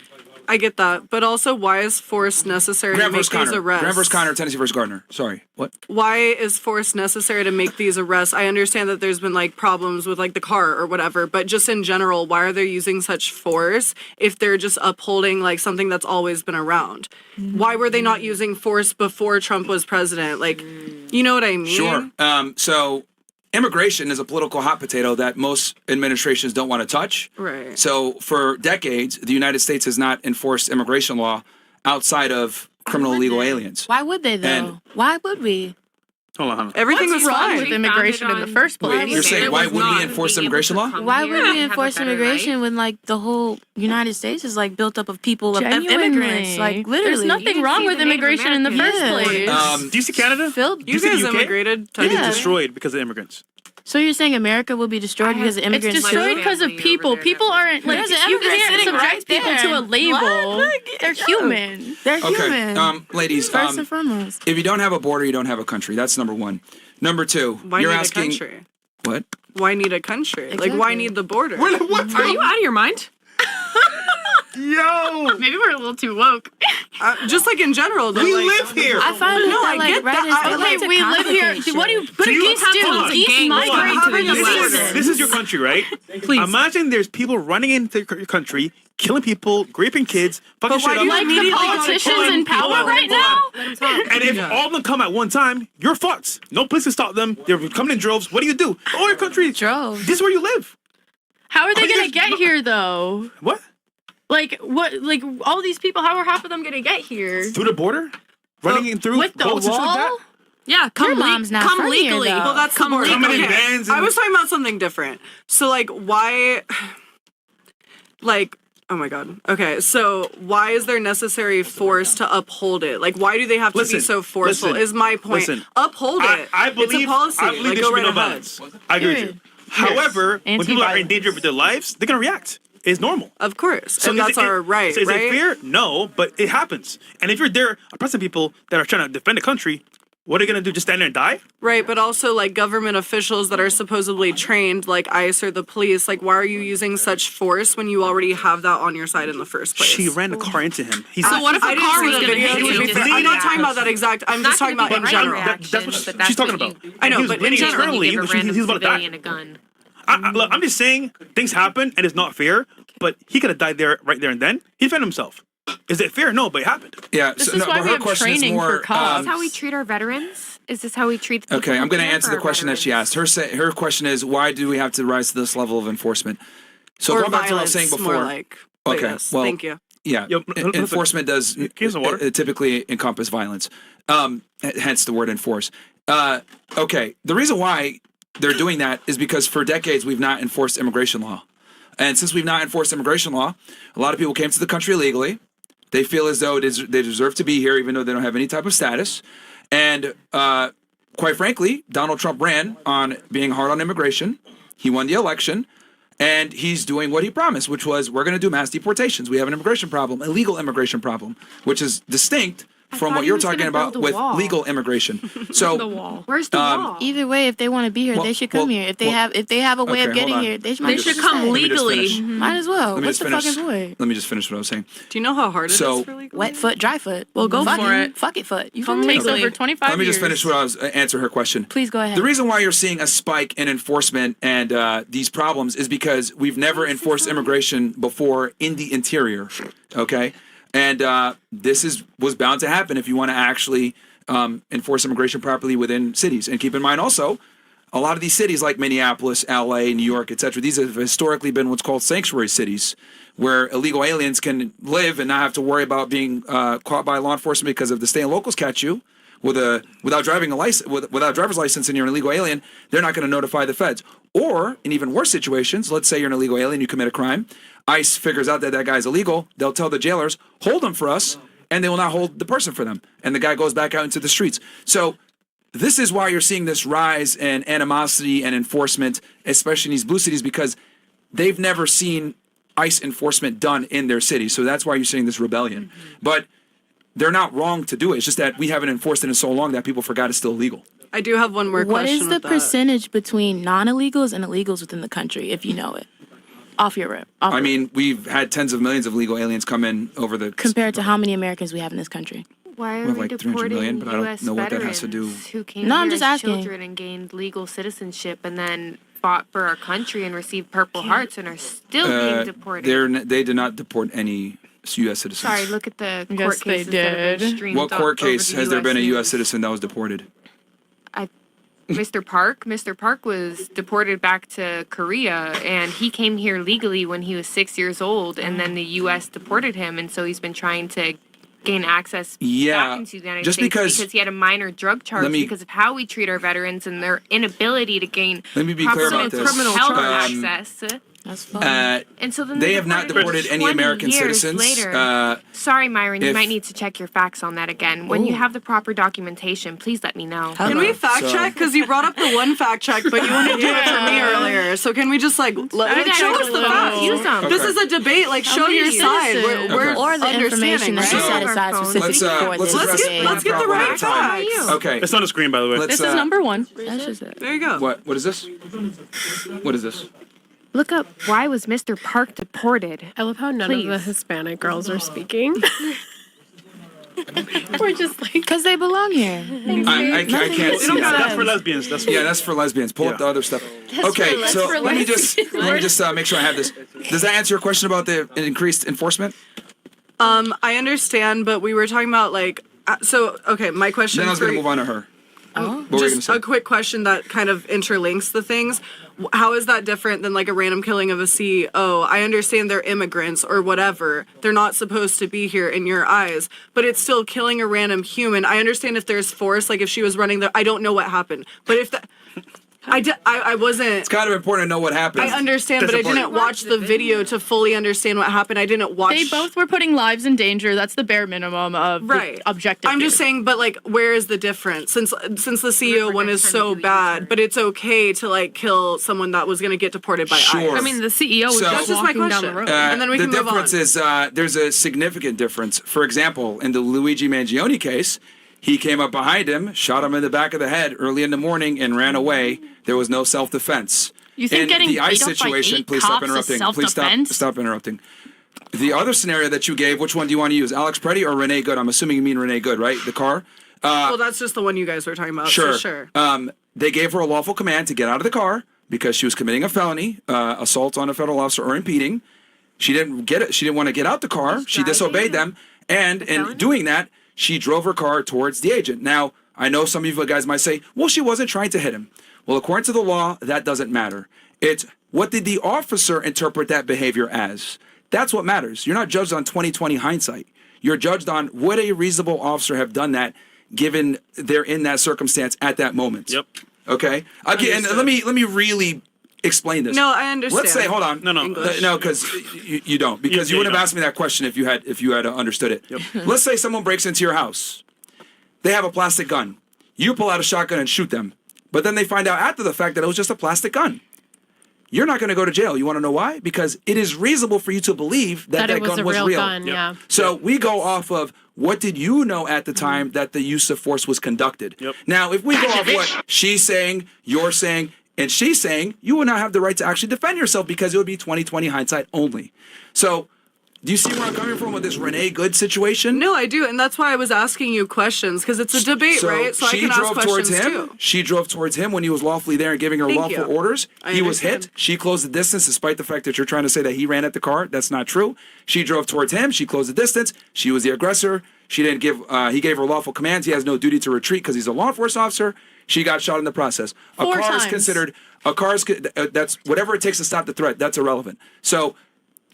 Speaker 7: I get that, but also why is force necessary
Speaker 1: Graham
Speaker 7: to make
Speaker 1: versus
Speaker 7: these
Speaker 1: Connor.
Speaker 7: arrests?
Speaker 1: Graham versus Connor, Tennessee versus Gardner. Sorry, what?
Speaker 7: Why is force necessary to make these arrests? I understand that there's been like problems with like the car or whatever, but just in general, why are they using such force if they're just upholding like something that's always been around? Why were they not using force before Trump was president? Like, you know what I mean?
Speaker 1: Sure. So immigration is a political hot potato that most administrations don't want to touch.
Speaker 7: Right.
Speaker 1: So for decades, the United States has not enforced immigration law outside of criminal illegal aliens.
Speaker 8: Why would they though?
Speaker 1: And-
Speaker 8: Why would we?
Speaker 5: Hold on.
Speaker 7: Everything
Speaker 6: What's
Speaker 7: was
Speaker 6: wrong
Speaker 7: fine.
Speaker 6: with
Speaker 3: We
Speaker 6: immigration in
Speaker 3: founded
Speaker 6: the first
Speaker 3: on-
Speaker 6: place?
Speaker 1: Wait, you're saying
Speaker 3: It
Speaker 1: why
Speaker 3: was
Speaker 1: would we
Speaker 3: not
Speaker 1: enforce
Speaker 3: being able
Speaker 1: immigration
Speaker 3: to
Speaker 1: law?
Speaker 3: come
Speaker 8: Why
Speaker 3: here
Speaker 8: would
Speaker 3: and
Speaker 8: we
Speaker 3: have a
Speaker 8: enforce
Speaker 3: better
Speaker 8: immigration
Speaker 3: right?
Speaker 8: when like the whole United States is like built up of people of
Speaker 6: Genuinely.
Speaker 8: immigrants? Like literally,
Speaker 6: There's nothing
Speaker 3: You
Speaker 6: wrong
Speaker 3: see
Speaker 6: with
Speaker 3: the Native
Speaker 6: immigration in the first
Speaker 8: Americans.
Speaker 6: place.
Speaker 8: Yeah.
Speaker 5: Do you see Canada?
Speaker 8: Phil,
Speaker 7: You
Speaker 5: see the
Speaker 7: guys
Speaker 5: UK?
Speaker 7: immigrated.
Speaker 5: It is
Speaker 8: Yeah.
Speaker 5: destroyed because of immigrants.
Speaker 8: so you're saying America will be destroyed because of
Speaker 6: It's
Speaker 8: immigrants
Speaker 6: destroyed
Speaker 8: too?
Speaker 6: because of
Speaker 3: family over
Speaker 6: people.
Speaker 3: there
Speaker 6: People
Speaker 3: that
Speaker 6: aren't like
Speaker 8: There's an
Speaker 6: you
Speaker 8: immigrant
Speaker 6: can't
Speaker 8: sitting
Speaker 6: subject
Speaker 8: right
Speaker 6: people
Speaker 8: there.
Speaker 6: to a label.
Speaker 8: What?
Speaker 6: They're human.
Speaker 8: They're
Speaker 1: Okay,
Speaker 8: human.
Speaker 1: ladies,
Speaker 8: First and foremost.
Speaker 1: if you don't have a border, you don't have a country. That's number one. Number two,
Speaker 7: Why
Speaker 1: you're
Speaker 7: need
Speaker 1: asking
Speaker 7: a country?
Speaker 1: what?
Speaker 7: Why need a country? Like, why
Speaker 8: Exactly.
Speaker 7: need the border?
Speaker 2: Are you out of your mind?
Speaker 5: Yo,
Speaker 6: Maybe we're a little too woke.
Speaker 7: Just like in general, though.
Speaker 5: we
Speaker 7: like,
Speaker 5: live here.
Speaker 8: I find
Speaker 7: No,
Speaker 8: that
Speaker 7: I
Speaker 8: like
Speaker 7: get
Speaker 8: right
Speaker 7: that.
Speaker 8: is they
Speaker 7: Okay,
Speaker 8: like to
Speaker 6: we live here.
Speaker 8: complicate shit.
Speaker 6: What do you? What do
Speaker 5: you
Speaker 6: geese
Speaker 5: have
Speaker 6: do?
Speaker 5: to-
Speaker 6: Geese
Speaker 3: gang
Speaker 6: migrate
Speaker 3: war.
Speaker 6: to the
Speaker 3: This is-
Speaker 6: U.S.
Speaker 5: This is your country, right?
Speaker 2: Please.
Speaker 5: Imagine there's people running into your country, killing people, raping kids, fucking
Speaker 7: But why
Speaker 5: shit
Speaker 7: do
Speaker 5: up.
Speaker 7: you
Speaker 6: Like the
Speaker 7: immediately go to
Speaker 6: politicians
Speaker 7: killing
Speaker 6: in power
Speaker 7: people?
Speaker 6: right now?
Speaker 3: Let him talk.
Speaker 5: And if all of them come at one time, you're fucked. No police can stop them. They're coming in droves. What do? Oh, your country.
Speaker 8: Droves.
Speaker 5: This is where you live.
Speaker 6: How are they
Speaker 5: Oh, you
Speaker 6: gonna
Speaker 5: guys-
Speaker 6: get here though?
Speaker 5: What?
Speaker 6: Like what? Like all these people? How are half of them gonna get here?
Speaker 5: Through the border? Running in through
Speaker 6: With the
Speaker 5: boats and shit like that?
Speaker 6: wall?
Speaker 2: Yeah, come
Speaker 8: Your mom's not
Speaker 2: come
Speaker 8: from here,
Speaker 2: legally.
Speaker 8: though.
Speaker 7: Well, that's
Speaker 2: Come
Speaker 7: the border.
Speaker 5: Coming in
Speaker 7: Okay.
Speaker 5: vans and-
Speaker 7: I was talking about something different. So, like, why? Like, oh my god. Okay, so why is there necessary force to uphold it? Like, why do they have to
Speaker 5: Listen,
Speaker 7: be so forceful?
Speaker 5: listen,
Speaker 7: is my point.
Speaker 5: listen.
Speaker 7: Uphold it.
Speaker 5: I believe,
Speaker 7: it's a policy.
Speaker 5: I believe
Speaker 7: like,
Speaker 5: there
Speaker 7: go
Speaker 5: should be
Speaker 7: right
Speaker 5: no
Speaker 7: ahead.
Speaker 5: violence. I agree with you. However, when people are in
Speaker 6: Anti-violence.
Speaker 5: danger with their lives, they're gonna react. It's normal.
Speaker 7: Of course,
Speaker 5: So
Speaker 7: and
Speaker 5: is
Speaker 7: that's
Speaker 5: it-
Speaker 7: our right,
Speaker 5: so is
Speaker 7: right?
Speaker 5: it fair? No, but it happens. And if you're there oppressing people that are trying to defend the country, what are you gonna do? Just stand there and die?
Speaker 7: Right, but also like government officials that are supposedly trained, like ICE or the police. Like, why are you using such force when you already have that on your side in the first place?
Speaker 5: She ran the car into him. He's
Speaker 2: So what if
Speaker 7: I
Speaker 2: a
Speaker 7: didn't
Speaker 2: car
Speaker 7: see
Speaker 2: was
Speaker 7: the
Speaker 2: gonna
Speaker 7: video,
Speaker 2: hit
Speaker 7: to
Speaker 2: you?
Speaker 7: be fair. I'm not talking about that exact. I'm just talking about in general.
Speaker 5: That's what
Speaker 3: but
Speaker 5: she's talking
Speaker 3: what
Speaker 5: about.
Speaker 3: you-
Speaker 7: I know,
Speaker 5: He was
Speaker 7: but in
Speaker 5: bleeding
Speaker 7: general,
Speaker 5: internally,
Speaker 3: give a
Speaker 5: which means
Speaker 3: random
Speaker 5: he's about to die.
Speaker 3: civilian a gun.
Speaker 5: Look, I'm just saying things happen and it's not fair. But he could have died there, right there and then. He defended himself. Is it fair? No, but it happened.
Speaker 1: Yeah.
Speaker 6: This
Speaker 1: so,
Speaker 6: is
Speaker 1: no,
Speaker 6: why
Speaker 1: but
Speaker 6: we
Speaker 1: her
Speaker 6: have
Speaker 1: question is
Speaker 6: training for
Speaker 1: more.
Speaker 6: cops.
Speaker 3: Is this how we treat our veterans? Is this how we treat the people
Speaker 1: Okay, I'm going to
Speaker 3: who care
Speaker 1: answer
Speaker 3: for
Speaker 1: the
Speaker 3: our
Speaker 1: question that she
Speaker 3: veterans?
Speaker 1: asked. Her question is, why do we have to rise to this level of enforcement? So
Speaker 7: or
Speaker 1: going back to what I was
Speaker 7: violence,
Speaker 1: saying before.
Speaker 7: more like. But
Speaker 1: Okay,
Speaker 7: yes,
Speaker 1: well,
Speaker 7: thank you.
Speaker 1: Yeah,
Speaker 5: Yo,
Speaker 1: enforcement does
Speaker 5: Here's some water.
Speaker 1: typically encompass violence. Hence the word enforce. Okay, the reason why they're doing that is because for decades we've not enforced immigration law. And since we've not enforced immigration law, a lot of people came to the country illegally. They feel as though they deserve to be here even though they don't have any type of status. And quite frankly, Donald Trump ran on being hard on immigration. He won the election. And he's doing what he promised, which was we're going to do mass deportations. We have an immigration problem, a legal immigration problem, which is distinct from
Speaker 3: thought
Speaker 1: what
Speaker 3: he
Speaker 1: you're
Speaker 3: was gonna
Speaker 1: talking about
Speaker 3: build a
Speaker 1: with
Speaker 3: wall.
Speaker 1: legal immigration. So
Speaker 6: wall.
Speaker 3: Where's the wall?
Speaker 8: Either way, if they want to be here,
Speaker 1: Well,
Speaker 8: they should come
Speaker 1: well,
Speaker 8: here. If they
Speaker 1: well,
Speaker 8: have a way
Speaker 1: okay,
Speaker 8: of getting
Speaker 1: hold on.
Speaker 8: here, they
Speaker 1: Let
Speaker 8: should,
Speaker 1: me
Speaker 2: They
Speaker 1: just-
Speaker 2: should come
Speaker 8: stay.
Speaker 1: let me just
Speaker 2: legally.
Speaker 1: finish.
Speaker 8: Might as well.
Speaker 1: Let me
Speaker 8: What's
Speaker 1: just
Speaker 8: the
Speaker 1: finish.
Speaker 8: fucking point?
Speaker 1: Let me just finish what I was saying.
Speaker 7: Do you know how hard it is
Speaker 1: So-
Speaker 7: for legal?
Speaker 8: Wet foot, dry foot.
Speaker 6: Well, go
Speaker 8: Fuck
Speaker 6: for
Speaker 8: it.
Speaker 6: it.
Speaker 8: Fuck it, foot. You feel
Speaker 6: It
Speaker 8: me?
Speaker 6: takes
Speaker 2: Legally.
Speaker 6: over 25
Speaker 1: Let me
Speaker 6: years.
Speaker 1: just finish what I was answer her question.
Speaker 8: Please go ahead.
Speaker 1: The reason why you're seeing a spike in enforcement and these problems is because we've never enforced immigration before in the interior. Okay, and this was bound to happen if you want to actually enforce immigration properly within cities. And keep in mind also, a lot of these cities like Minneapolis, LA, New York, etc., these have historically been what's called sanctuary cities, where illegal aliens can live and not have to worry about being caught by law enforcement because if the state and locals catch you without driving a license, without a driver's license, and you're an illegal alien, they're not going to notify the feds. Or in even worse situations, let's say you're an illegal alien, you commit a crime, ICE figures out that guy's illegal, they'll tell the jailers, hold him for us, and they will not hold the person for them. And the guy goes back out into the streets. So this is why you're seeing this rise in animosity and enforcement, especially in these blue cities, because they've never seen ICE enforcement done in their city. So that's why you're seeing this rebellion. But they're not wrong to do it. It's just that we haven't enforced it in so long that people forgot it's still illegal.
Speaker 7: I do have one more
Speaker 8: What
Speaker 7: question.
Speaker 8: is the
Speaker 7: with that.
Speaker 8: percentage between non-illegals and illegals within the country, if you know it? Off your rip.
Speaker 1: I mean, we've had tens of millions of legal aliens come in over the.
Speaker 8: Compared to how many Americans we have in this country.
Speaker 3: Why are
Speaker 1: We have
Speaker 3: we
Speaker 1: like 300
Speaker 3: deporting
Speaker 1: million, but I don't
Speaker 3: U.S.
Speaker 1: know what that
Speaker 3: veterans
Speaker 1: has to do-
Speaker 3: who came
Speaker 8: No,
Speaker 3: here
Speaker 8: I'm just
Speaker 3: as
Speaker 8: asking.
Speaker 3: children and gained legal citizenship and then fought for our country and received Purple Hearts and are still being deported?
Speaker 1: They did not deport any U.S. citizens.
Speaker 3: Sorry, look at the
Speaker 6: Yes,
Speaker 3: court
Speaker 6: they
Speaker 3: cases that have been
Speaker 6: did.
Speaker 3: streamed
Speaker 1: What
Speaker 3: all
Speaker 1: court
Speaker 3: over
Speaker 1: case
Speaker 3: the
Speaker 1: has there been a U.S.
Speaker 3: news.
Speaker 1: citizen that was deported?
Speaker 3: Mr. Park was deported back to Korea, and he came here legally when he was 6 years old, and then the U.S. deported him, and so he's been trying to gain access back into the United
Speaker 1: just
Speaker 3: States
Speaker 1: because
Speaker 3: he had a minor drug charge because of how we treat our veterans and their inability to gain
Speaker 1: Let me be clear
Speaker 3: proper
Speaker 1: about this.
Speaker 2: criminal
Speaker 3: health
Speaker 1: charge.
Speaker 3: access.
Speaker 8: That's fine.
Speaker 3: And so then
Speaker 1: They have not deported any
Speaker 3: 20
Speaker 1: American
Speaker 3: years
Speaker 1: citizens.
Speaker 3: Later. Sorry, Myron, you
Speaker 1: if-
Speaker 3: might need to check your facts on that again. When you have the proper documentation, please let me know.
Speaker 7: Can we fact
Speaker 1: So-
Speaker 7: check? Because you brought up the one fact check, but you want to do it for me earlier. So can we just like show us the facts?
Speaker 3: Use them.
Speaker 7: This is a debate. Like, show your
Speaker 3: please.
Speaker 7: side.
Speaker 3: Citizen.
Speaker 7: We're
Speaker 8: Or the information
Speaker 7: understanding,
Speaker 8: that you
Speaker 7: right?
Speaker 8: set aside
Speaker 3: Let's,
Speaker 8: specifically for
Speaker 1: let's
Speaker 8: this
Speaker 1: address
Speaker 8: day.
Speaker 7: let's get the
Speaker 1: problem at
Speaker 7: right
Speaker 1: a time.
Speaker 7: facts.
Speaker 1: Okay.
Speaker 5: It's on the screen, by the way.
Speaker 1: Let's,
Speaker 6: This is number one.
Speaker 8: That's just it.
Speaker 7: There you go.
Speaker 1: What is this? What is this?
Speaker 3: Look up why was Mr. Park deported?
Speaker 2: I love how none of the
Speaker 3: Please.
Speaker 2: Hispanic girls are speaking. We're just like,
Speaker 8: Because they belong here.
Speaker 1: I can't see
Speaker 5: Yeah,
Speaker 1: that.
Speaker 5: that's for lesbians. That's for
Speaker 1: Yeah, that's for lesbians. Pull up the other stuff. Okay,
Speaker 8: for
Speaker 1: so let me
Speaker 8: lesbians.
Speaker 1: just make sure I have this. Does that answer your question about the increased enforcement?
Speaker 7: I understand, but we were talking about like. So okay, my question.
Speaker 1: Then I was
Speaker 7: for
Speaker 1: going to move on to her.
Speaker 8: Oh.
Speaker 1: What were you going to
Speaker 7: Just
Speaker 1: say?
Speaker 7: a quick question that kind of interlinks the things. How is that different than like a random killing of a CEO? I understand they're immigrants or whatever. They're not supposed to be here in your eyes, but it's still killing a random human. I understand if there's force, like if she was running I don't know what happened, but if that. I wasn't.
Speaker 1: It's kind of important to know what happened.
Speaker 7: I understand,
Speaker 5: That's
Speaker 7: but I
Speaker 5: important.
Speaker 7: didn't watch the video to fully understand what happened. I didn't watch.
Speaker 6: They both were putting lives in danger. That's the bare minimum of
Speaker 7: Right.
Speaker 6: the objective.
Speaker 7: I'm just
Speaker 6: here.
Speaker 7: saying, but like, where is the difference? Since the CEO one is so bad, but it's okay to like kill someone that was gonna get deported by
Speaker 1: Sure.
Speaker 7: ICE.
Speaker 2: I mean, the CEO was
Speaker 1: So-
Speaker 2: just
Speaker 1: That's
Speaker 7: just my
Speaker 2: walking down the
Speaker 7: question.
Speaker 2: road.
Speaker 7: And then we
Speaker 1: the
Speaker 7: can move
Speaker 1: difference
Speaker 7: on.
Speaker 1: is there's a significant difference. For example, in the Luigi Mangione case, he came up behind him, shot him in the back of the head early in the morning, and ran away. There was no self-defense.
Speaker 6: You think
Speaker 1: in
Speaker 6: getting
Speaker 1: the ICE
Speaker 6: beat up by
Speaker 1: situation,
Speaker 6: 8
Speaker 1: please stop
Speaker 6: cops is
Speaker 1: interrupting. Please
Speaker 6: self-defense?
Speaker 1: stop interrupting. The other scenario that you gave, which one do you want to use, Alex Preddy or Renee Good? I'm assuming you mean Renee Good, right? The car.
Speaker 7: Well, that's just the one you guys were talking about.
Speaker 1: Sure.
Speaker 7: So sure.
Speaker 1: They gave her a lawful command to get out of the car because she was committing a felony, assault on a federal officer or impeding. She didn't get it. She didn't want to get out the car. She disobeyed them, and in doing that, she drove her car towards the agent. Now, I know some of you guys might say, "Well, she wasn't trying to hit him." Well, according to the law, that doesn't matter. It's what did the officer interpret that behavior as? That's what matters. You're not judged on 20/20 hindsight. You're judged on would a reasonable officer have done that, given they're in that circumstance at that moment.
Speaker 5: Yep.
Speaker 1: Okay. Again, and let me really explain this.
Speaker 7: No, I understand.
Speaker 1: Let's say, hold on.
Speaker 5: No.
Speaker 7: English.
Speaker 1: No, because you don't. Because
Speaker 5: Yeah,
Speaker 1: you wouldn't
Speaker 5: you
Speaker 1: have asked me that question if you had understood it. Let's say someone breaks into your house. They have a plastic gun. You pull out a shotgun and shoot them. But then they find out after the fact that it was just a plastic gun. You're not going to go to jail. You want to know why? Because it is reasonable for you to believe that
Speaker 2: it was
Speaker 1: gun
Speaker 2: a
Speaker 1: was
Speaker 2: real
Speaker 1: real.
Speaker 2: gun, yeah.
Speaker 1: So we go off of what did you know at the time that the use of force was conducted.
Speaker 5: Yep.
Speaker 1: Now, if we go off what she's saying, you're saying, and she's saying, you would not have the right to actually defend yourself because it would be 20/20 hindsight only. So do you see where I'm coming from with this Renee Good situation?
Speaker 7: No, I do, and that's why I was asking you questions because it's a debate, right? So I
Speaker 1: she
Speaker 7: can ask
Speaker 1: drove towards
Speaker 7: questions
Speaker 1: him.
Speaker 7: too.
Speaker 1: She drove towards him when he was lawfully there and giving her
Speaker 7: Thank
Speaker 1: lawful
Speaker 7: you.
Speaker 1: orders.
Speaker 7: I
Speaker 1: He was
Speaker 7: understand.
Speaker 1: hit. She closed the distance, despite the fact that you're trying to say that he ran at the car. That's not true. She drove towards him. She closed the distance. She was the aggressor. She didn't give. He gave her lawful commands. He has no duty to retreat because he's a law enforcement officer. She got shot in the process. A
Speaker 6: 4
Speaker 1: car is
Speaker 6: times.
Speaker 1: considered. A car is. That's whatever it takes to stop the threat. That's irrelevant. So.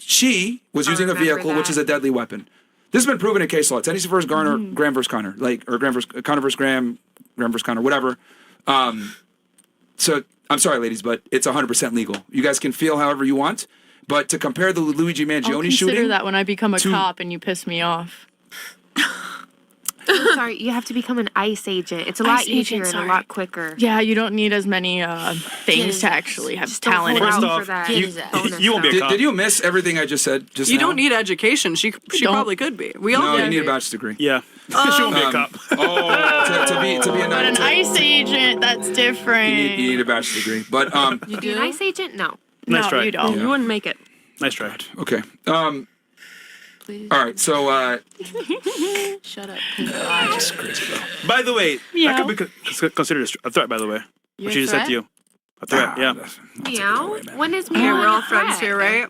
Speaker 1: She was using a
Speaker 3: remember
Speaker 1: vehicle, which
Speaker 3: that.
Speaker 1: is a deadly weapon. This has been proven in case law. Tennessee versus Garner, Graham versus Connor, Connor versus Graham, Graham versus Connor, whatever. So I'm sorry, ladies, but it's 100% legal. You guys can feel however you want, but to compare the Luigi
Speaker 6: I'll
Speaker 1: Mangione
Speaker 6: consider
Speaker 1: shooting,
Speaker 6: that when I become a
Speaker 1: to-
Speaker 6: cop and you piss me off.
Speaker 3: I'm sorry, you have to become an ICE agent. It's a lot
Speaker 8: ICE
Speaker 3: easier
Speaker 8: agent,
Speaker 3: and
Speaker 8: sorry.
Speaker 3: a lot quicker.
Speaker 6: Yeah, you don't need as many things to actually have
Speaker 3: Just don't
Speaker 6: talent.
Speaker 3: hold
Speaker 5: First
Speaker 3: out
Speaker 5: off,
Speaker 3: for that
Speaker 5: you-
Speaker 3: bonus
Speaker 5: you won't be a
Speaker 3: stuff.
Speaker 5: cop.
Speaker 1: did you miss everything I just said? Just
Speaker 7: You
Speaker 1: now?
Speaker 7: don't need education. She
Speaker 6: don't.
Speaker 7: probably could be. We all
Speaker 1: No,
Speaker 7: do.
Speaker 1: you need a bachelor's degree.
Speaker 5: Yeah. she won't be a cop.
Speaker 1: To be a
Speaker 6: But an ICE agent, that's different.
Speaker 1: you need a bachelor's degree. But
Speaker 3: You do an ICE agent? No.
Speaker 5: Nice
Speaker 6: no,
Speaker 5: try.
Speaker 6: you don't.
Speaker 2: You wouldn't make it.
Speaker 5: Nice try.
Speaker 1: Okay. All right. So
Speaker 8: Shut up.
Speaker 1: just crazy, bro.
Speaker 5: By the way,
Speaker 6: Meow.
Speaker 5: that could be considered a threat. By the way, what she just said to you. A threat. Yeah.
Speaker 3: Meow. When is
Speaker 7: Okay,
Speaker 3: meow?
Speaker 7: we're all
Speaker 3: a
Speaker 7: friends
Speaker 3: threat?
Speaker 7: here, right?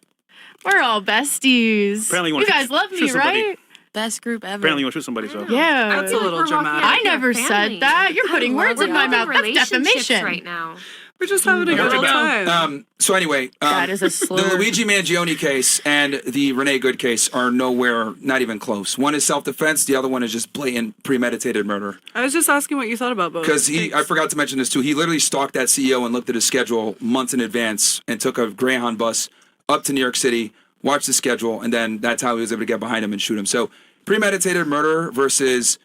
Speaker 6: We're all besties.
Speaker 5: Apparently you
Speaker 6: you
Speaker 5: wanna
Speaker 6: guys
Speaker 5: shoot-
Speaker 6: love
Speaker 5: shoot
Speaker 6: me,
Speaker 5: somebody.
Speaker 6: right?
Speaker 8: Best group ever.
Speaker 5: Apparently, you want to shoot somebody. So.
Speaker 6: Yeah.
Speaker 7: That's a little dramatic.
Speaker 6: I never said that. You're putting words in my mouth. That's defamation.
Speaker 3: right now.
Speaker 7: We're just having a good old time.
Speaker 1: So anyway,
Speaker 6: That is a
Speaker 1: the
Speaker 6: slur.
Speaker 1: Luigi Mangione case and the Renee Good case are nowhere, not even close. One is self-defense. The other one is just blatant premeditated murder.
Speaker 7: I was just asking what you thought about both.
Speaker 1: Because I forgot to mention this too. He literally stalked that CEO and looked at his schedule months in advance and took a Greyhound bus up to New York City, watched the schedule, and then that's how he was able to get behind him and shoot him. So premeditated murder versus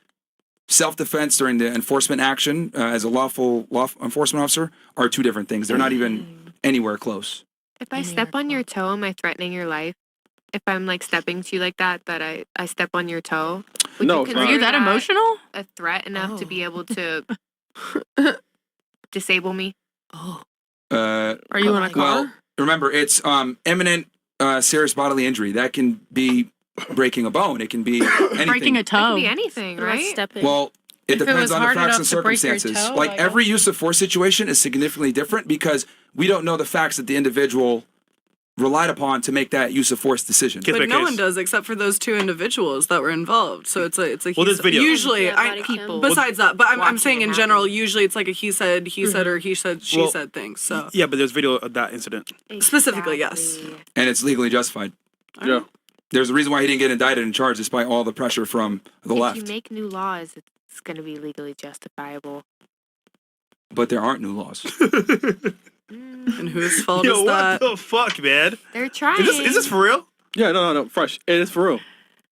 Speaker 1: self-defense during the enforcement action as a lawful law enforcement officer are two different things. They're not even anywhere close.
Speaker 3: If I step on your toe, am I threatening your life? If I'm like stepping to you like that, I step on your toe. Would
Speaker 4: No,
Speaker 3: you
Speaker 4: it's not.
Speaker 6: Are
Speaker 3: consider
Speaker 6: you that emotional?
Speaker 3: a threat enough to
Speaker 8: Oh.
Speaker 3: be able to disable me?
Speaker 8: Oh.
Speaker 1: Uh,
Speaker 2: Are you in a car?
Speaker 1: well, remember, it's imminent serious bodily injury. That can be breaking a bone. It can be anything.
Speaker 6: Breaking a
Speaker 3: It can
Speaker 6: toe.
Speaker 3: be anything, right?
Speaker 1: Well, it
Speaker 9: If it
Speaker 1: depends
Speaker 9: was
Speaker 1: on the
Speaker 9: hard
Speaker 1: facts
Speaker 9: enough
Speaker 1: and
Speaker 9: to break your
Speaker 1: circumstances.
Speaker 9: toe,
Speaker 1: Like
Speaker 9: I
Speaker 1: every use of force situation is significantly different because we don't know the facts that the individual relied upon to make that use of force decision.
Speaker 5: Case by
Speaker 7: But no
Speaker 5: case.
Speaker 7: one does except for those two individuals that were involved. So it's a
Speaker 5: Well, there's video.
Speaker 7: Usually,
Speaker 3: Yeah, body cam.
Speaker 7: besides that, but I'm
Speaker 3: Watching
Speaker 7: saying
Speaker 3: it
Speaker 7: in
Speaker 3: happen.
Speaker 7: general, usually it's like a he said, or he said, she
Speaker 5: Well,
Speaker 7: said thing. So
Speaker 5: Yeah, but there's video of that incident.
Speaker 7: Specifically, yes.
Speaker 3: Exactly.
Speaker 1: And it's legally justified.
Speaker 4: Yeah.
Speaker 1: There's a reason why he didn't get indicted and charged despite all the pressure from the
Speaker 3: If
Speaker 1: left.
Speaker 3: you make new laws, it's going to be legally justifiable.
Speaker 1: But there aren't new laws.
Speaker 7: and whose fault
Speaker 5: Yo,
Speaker 7: is
Speaker 5: what
Speaker 7: that?
Speaker 5: the fuck, man?
Speaker 3: They're trying.
Speaker 5: Is this for real?
Speaker 4: Yeah, no, fresh. It is for real.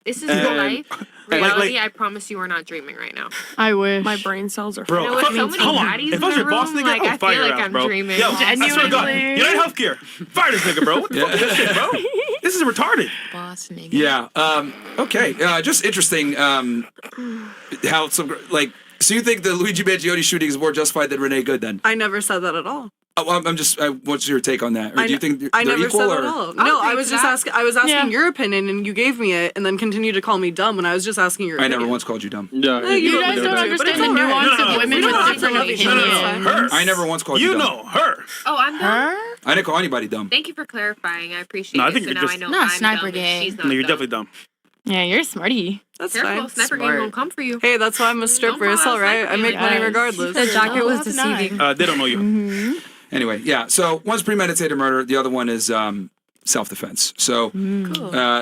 Speaker 3: This is
Speaker 4: And-
Speaker 3: real life.
Speaker 5: like-
Speaker 3: Reality, I promise you are not dreaming right now.
Speaker 6: I wish.
Speaker 2: My brain cells are
Speaker 5: Bro,
Speaker 3: You know, with
Speaker 5: fuck-
Speaker 3: so many
Speaker 5: hold on.
Speaker 3: baddies
Speaker 5: If I was
Speaker 3: in
Speaker 5: your
Speaker 3: the
Speaker 5: boss,
Speaker 3: room,
Speaker 5: nigga,
Speaker 3: like,
Speaker 5: I'll
Speaker 3: I
Speaker 5: fire
Speaker 3: feel
Speaker 5: your
Speaker 3: like
Speaker 5: ass,
Speaker 3: I'm
Speaker 5: bro.
Speaker 3: dreaming.
Speaker 5: Yo, I swear to God,
Speaker 6: Genuinely.
Speaker 5: United Healthcare, fire this nigga, bro. What the fuck is this shit, bro? This is retarded.
Speaker 8: Boss nigga.
Speaker 1: Yeah. Okay. Just interesting. How some like. So you think the Luigi Mangione shooting is more justified than Renee Good? Then
Speaker 7: I never said that at all.
Speaker 1: I'm just. What's your take on that? Or do you think
Speaker 7: I
Speaker 1: they're
Speaker 7: never
Speaker 1: equal?
Speaker 7: said that
Speaker 1: Or
Speaker 7: at all. No, I
Speaker 3: agree
Speaker 7: was
Speaker 3: to
Speaker 7: just
Speaker 3: that.
Speaker 7: asking. I was asking
Speaker 6: Yeah.
Speaker 7: your opinion, and you gave me it, and then continued to call me dumb when I was just asking your
Speaker 1: I
Speaker 7: opinion.
Speaker 1: never once called you dumb.
Speaker 4: Yeah.
Speaker 7: you
Speaker 6: You guys
Speaker 7: do
Speaker 6: don't
Speaker 7: too, but it's
Speaker 6: understand the
Speaker 7: all right.
Speaker 6: nuance
Speaker 5: No,
Speaker 6: of
Speaker 5: no,
Speaker 6: women
Speaker 7: we
Speaker 6: with
Speaker 7: don't have to
Speaker 6: different
Speaker 7: love each other.
Speaker 6: opinions.
Speaker 5: Her.
Speaker 1: I never once called you
Speaker 5: You
Speaker 1: dumb.
Speaker 5: know her.
Speaker 3: Oh, I'm done.
Speaker 1: I didn't call anybody dumb.
Speaker 3: Thank you for clarifying. I appreciate
Speaker 5: No, I
Speaker 3: it.
Speaker 5: think
Speaker 3: So
Speaker 5: you're
Speaker 3: now
Speaker 5: just-
Speaker 3: I know
Speaker 8: Not
Speaker 3: I'm
Speaker 8: sniper
Speaker 3: dumb and
Speaker 8: gang.
Speaker 3: she's not
Speaker 5: No, you're
Speaker 3: dumb.
Speaker 5: definitely dumb.
Speaker 6: Yeah, you're smarty.
Speaker 7: That's
Speaker 3: Careful,
Speaker 7: fine.
Speaker 3: sniper gang
Speaker 7: Smart.
Speaker 3: won't come for you.
Speaker 7: Hey, that's why I'm a stripper.
Speaker 3: call
Speaker 7: It's
Speaker 3: out
Speaker 7: all right.
Speaker 3: sniper
Speaker 7: I make
Speaker 3: gang.
Speaker 7: money
Speaker 6: Yes.
Speaker 7: regardless.
Speaker 8: The jacket was
Speaker 6: Oh, nice.
Speaker 8: deceiving.
Speaker 5: They don't know you.
Speaker 1: Anyway, yeah. So one's premeditated murder. The other one is self-defense. So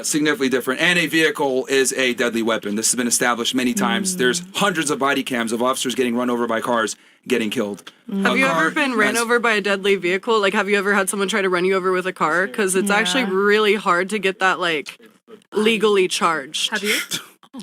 Speaker 1: significantly different. And a vehicle is a deadly weapon. This has been established many times. There's hundreds of body cams of officers getting run over by cars, getting killed.
Speaker 7: Have you ever been ran over by a deadly vehicle? Like, have you ever had someone try to run you over with a car? Because it's actually really hard to get that, like, legally charged.
Speaker 3: Have you?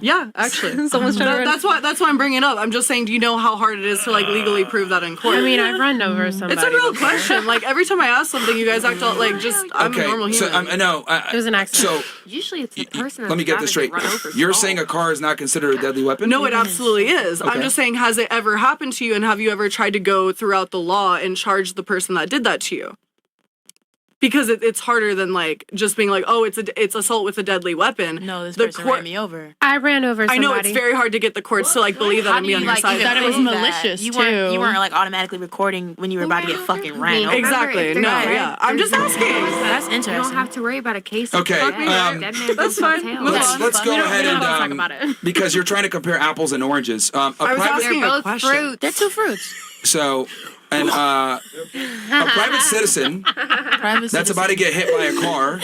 Speaker 7: Yeah, actually.
Speaker 9: Someone's trying to run.
Speaker 7: That's why I'm bringing it up. I'm just saying, do you know how hard it is to, like, legally prove that in court?
Speaker 9: I mean, I've run over somebody.
Speaker 7: it's a real
Speaker 9: before.
Speaker 7: question. Like, every time I ask something, you guys act all, like, just, I'm a normal
Speaker 1: so
Speaker 7: human.
Speaker 1: I know.
Speaker 9: It was an accident.
Speaker 1: So
Speaker 3: Usually it's the person
Speaker 1: let me get
Speaker 3: that's
Speaker 1: this
Speaker 3: about
Speaker 1: straight.
Speaker 3: to get run over.
Speaker 1: You're saying a car is not considered a deadly weapon?
Speaker 7: No, it absolutely is. I'm
Speaker 1: Okay.
Speaker 7: just saying, has it ever happened to you, and have you ever tried to go throughout the law and charge the person that did that to you? Because it's harder than, like, just being like, oh, it's assault with a deadly weapon.
Speaker 8: No, this
Speaker 7: The
Speaker 8: person
Speaker 7: court-
Speaker 8: ran me over.
Speaker 9: I ran over
Speaker 7: I
Speaker 9: somebody.
Speaker 7: know it's very hard to get the courts to, like, believe that
Speaker 8: How
Speaker 7: and
Speaker 8: do
Speaker 7: be
Speaker 8: you,
Speaker 7: on your
Speaker 8: like,
Speaker 7: side.
Speaker 8: even
Speaker 6: That it was
Speaker 8: prove
Speaker 6: malicious,
Speaker 8: You
Speaker 6: too.
Speaker 8: weren't like automatically recording when you were about to get fucking ran over.
Speaker 7: Exactly. No, yeah. I'm just asking.
Speaker 8: That's
Speaker 3: You
Speaker 8: interesting.
Speaker 3: don't have to worry about a case.
Speaker 1: Okay,
Speaker 3: Dead man
Speaker 7: that's
Speaker 3: don't
Speaker 7: fine.
Speaker 3: tell
Speaker 7: Move
Speaker 3: tales.
Speaker 7: on.
Speaker 1: Let's go ahead
Speaker 6: we don't
Speaker 1: and
Speaker 6: talk about it.
Speaker 1: because you're trying to compare apples and oranges. A
Speaker 7: I was
Speaker 1: private,
Speaker 7: asking
Speaker 3: They're
Speaker 7: a
Speaker 3: both
Speaker 7: question.
Speaker 3: fruits.
Speaker 8: They're two fruits.
Speaker 1: so and a private citizen
Speaker 8: Private
Speaker 1: that's about to get hit by a car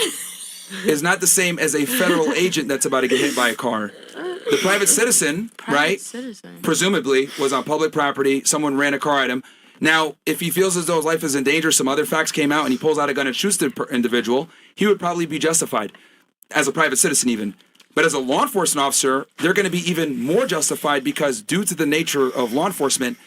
Speaker 1: is not the same as a federal agent that's about to get hit by a car. The private citizen, right?
Speaker 8: Citizen.
Speaker 1: Presumably was on public property. Someone ran a car at him. Now, if he feels as though his life is in danger, some other facts came out, and he pulls out a gun and shoots the individual, he would probably be justified as a private citizen even. But as a law enforcement officer, they're going to be even more justified because due to the nature of law enforcement,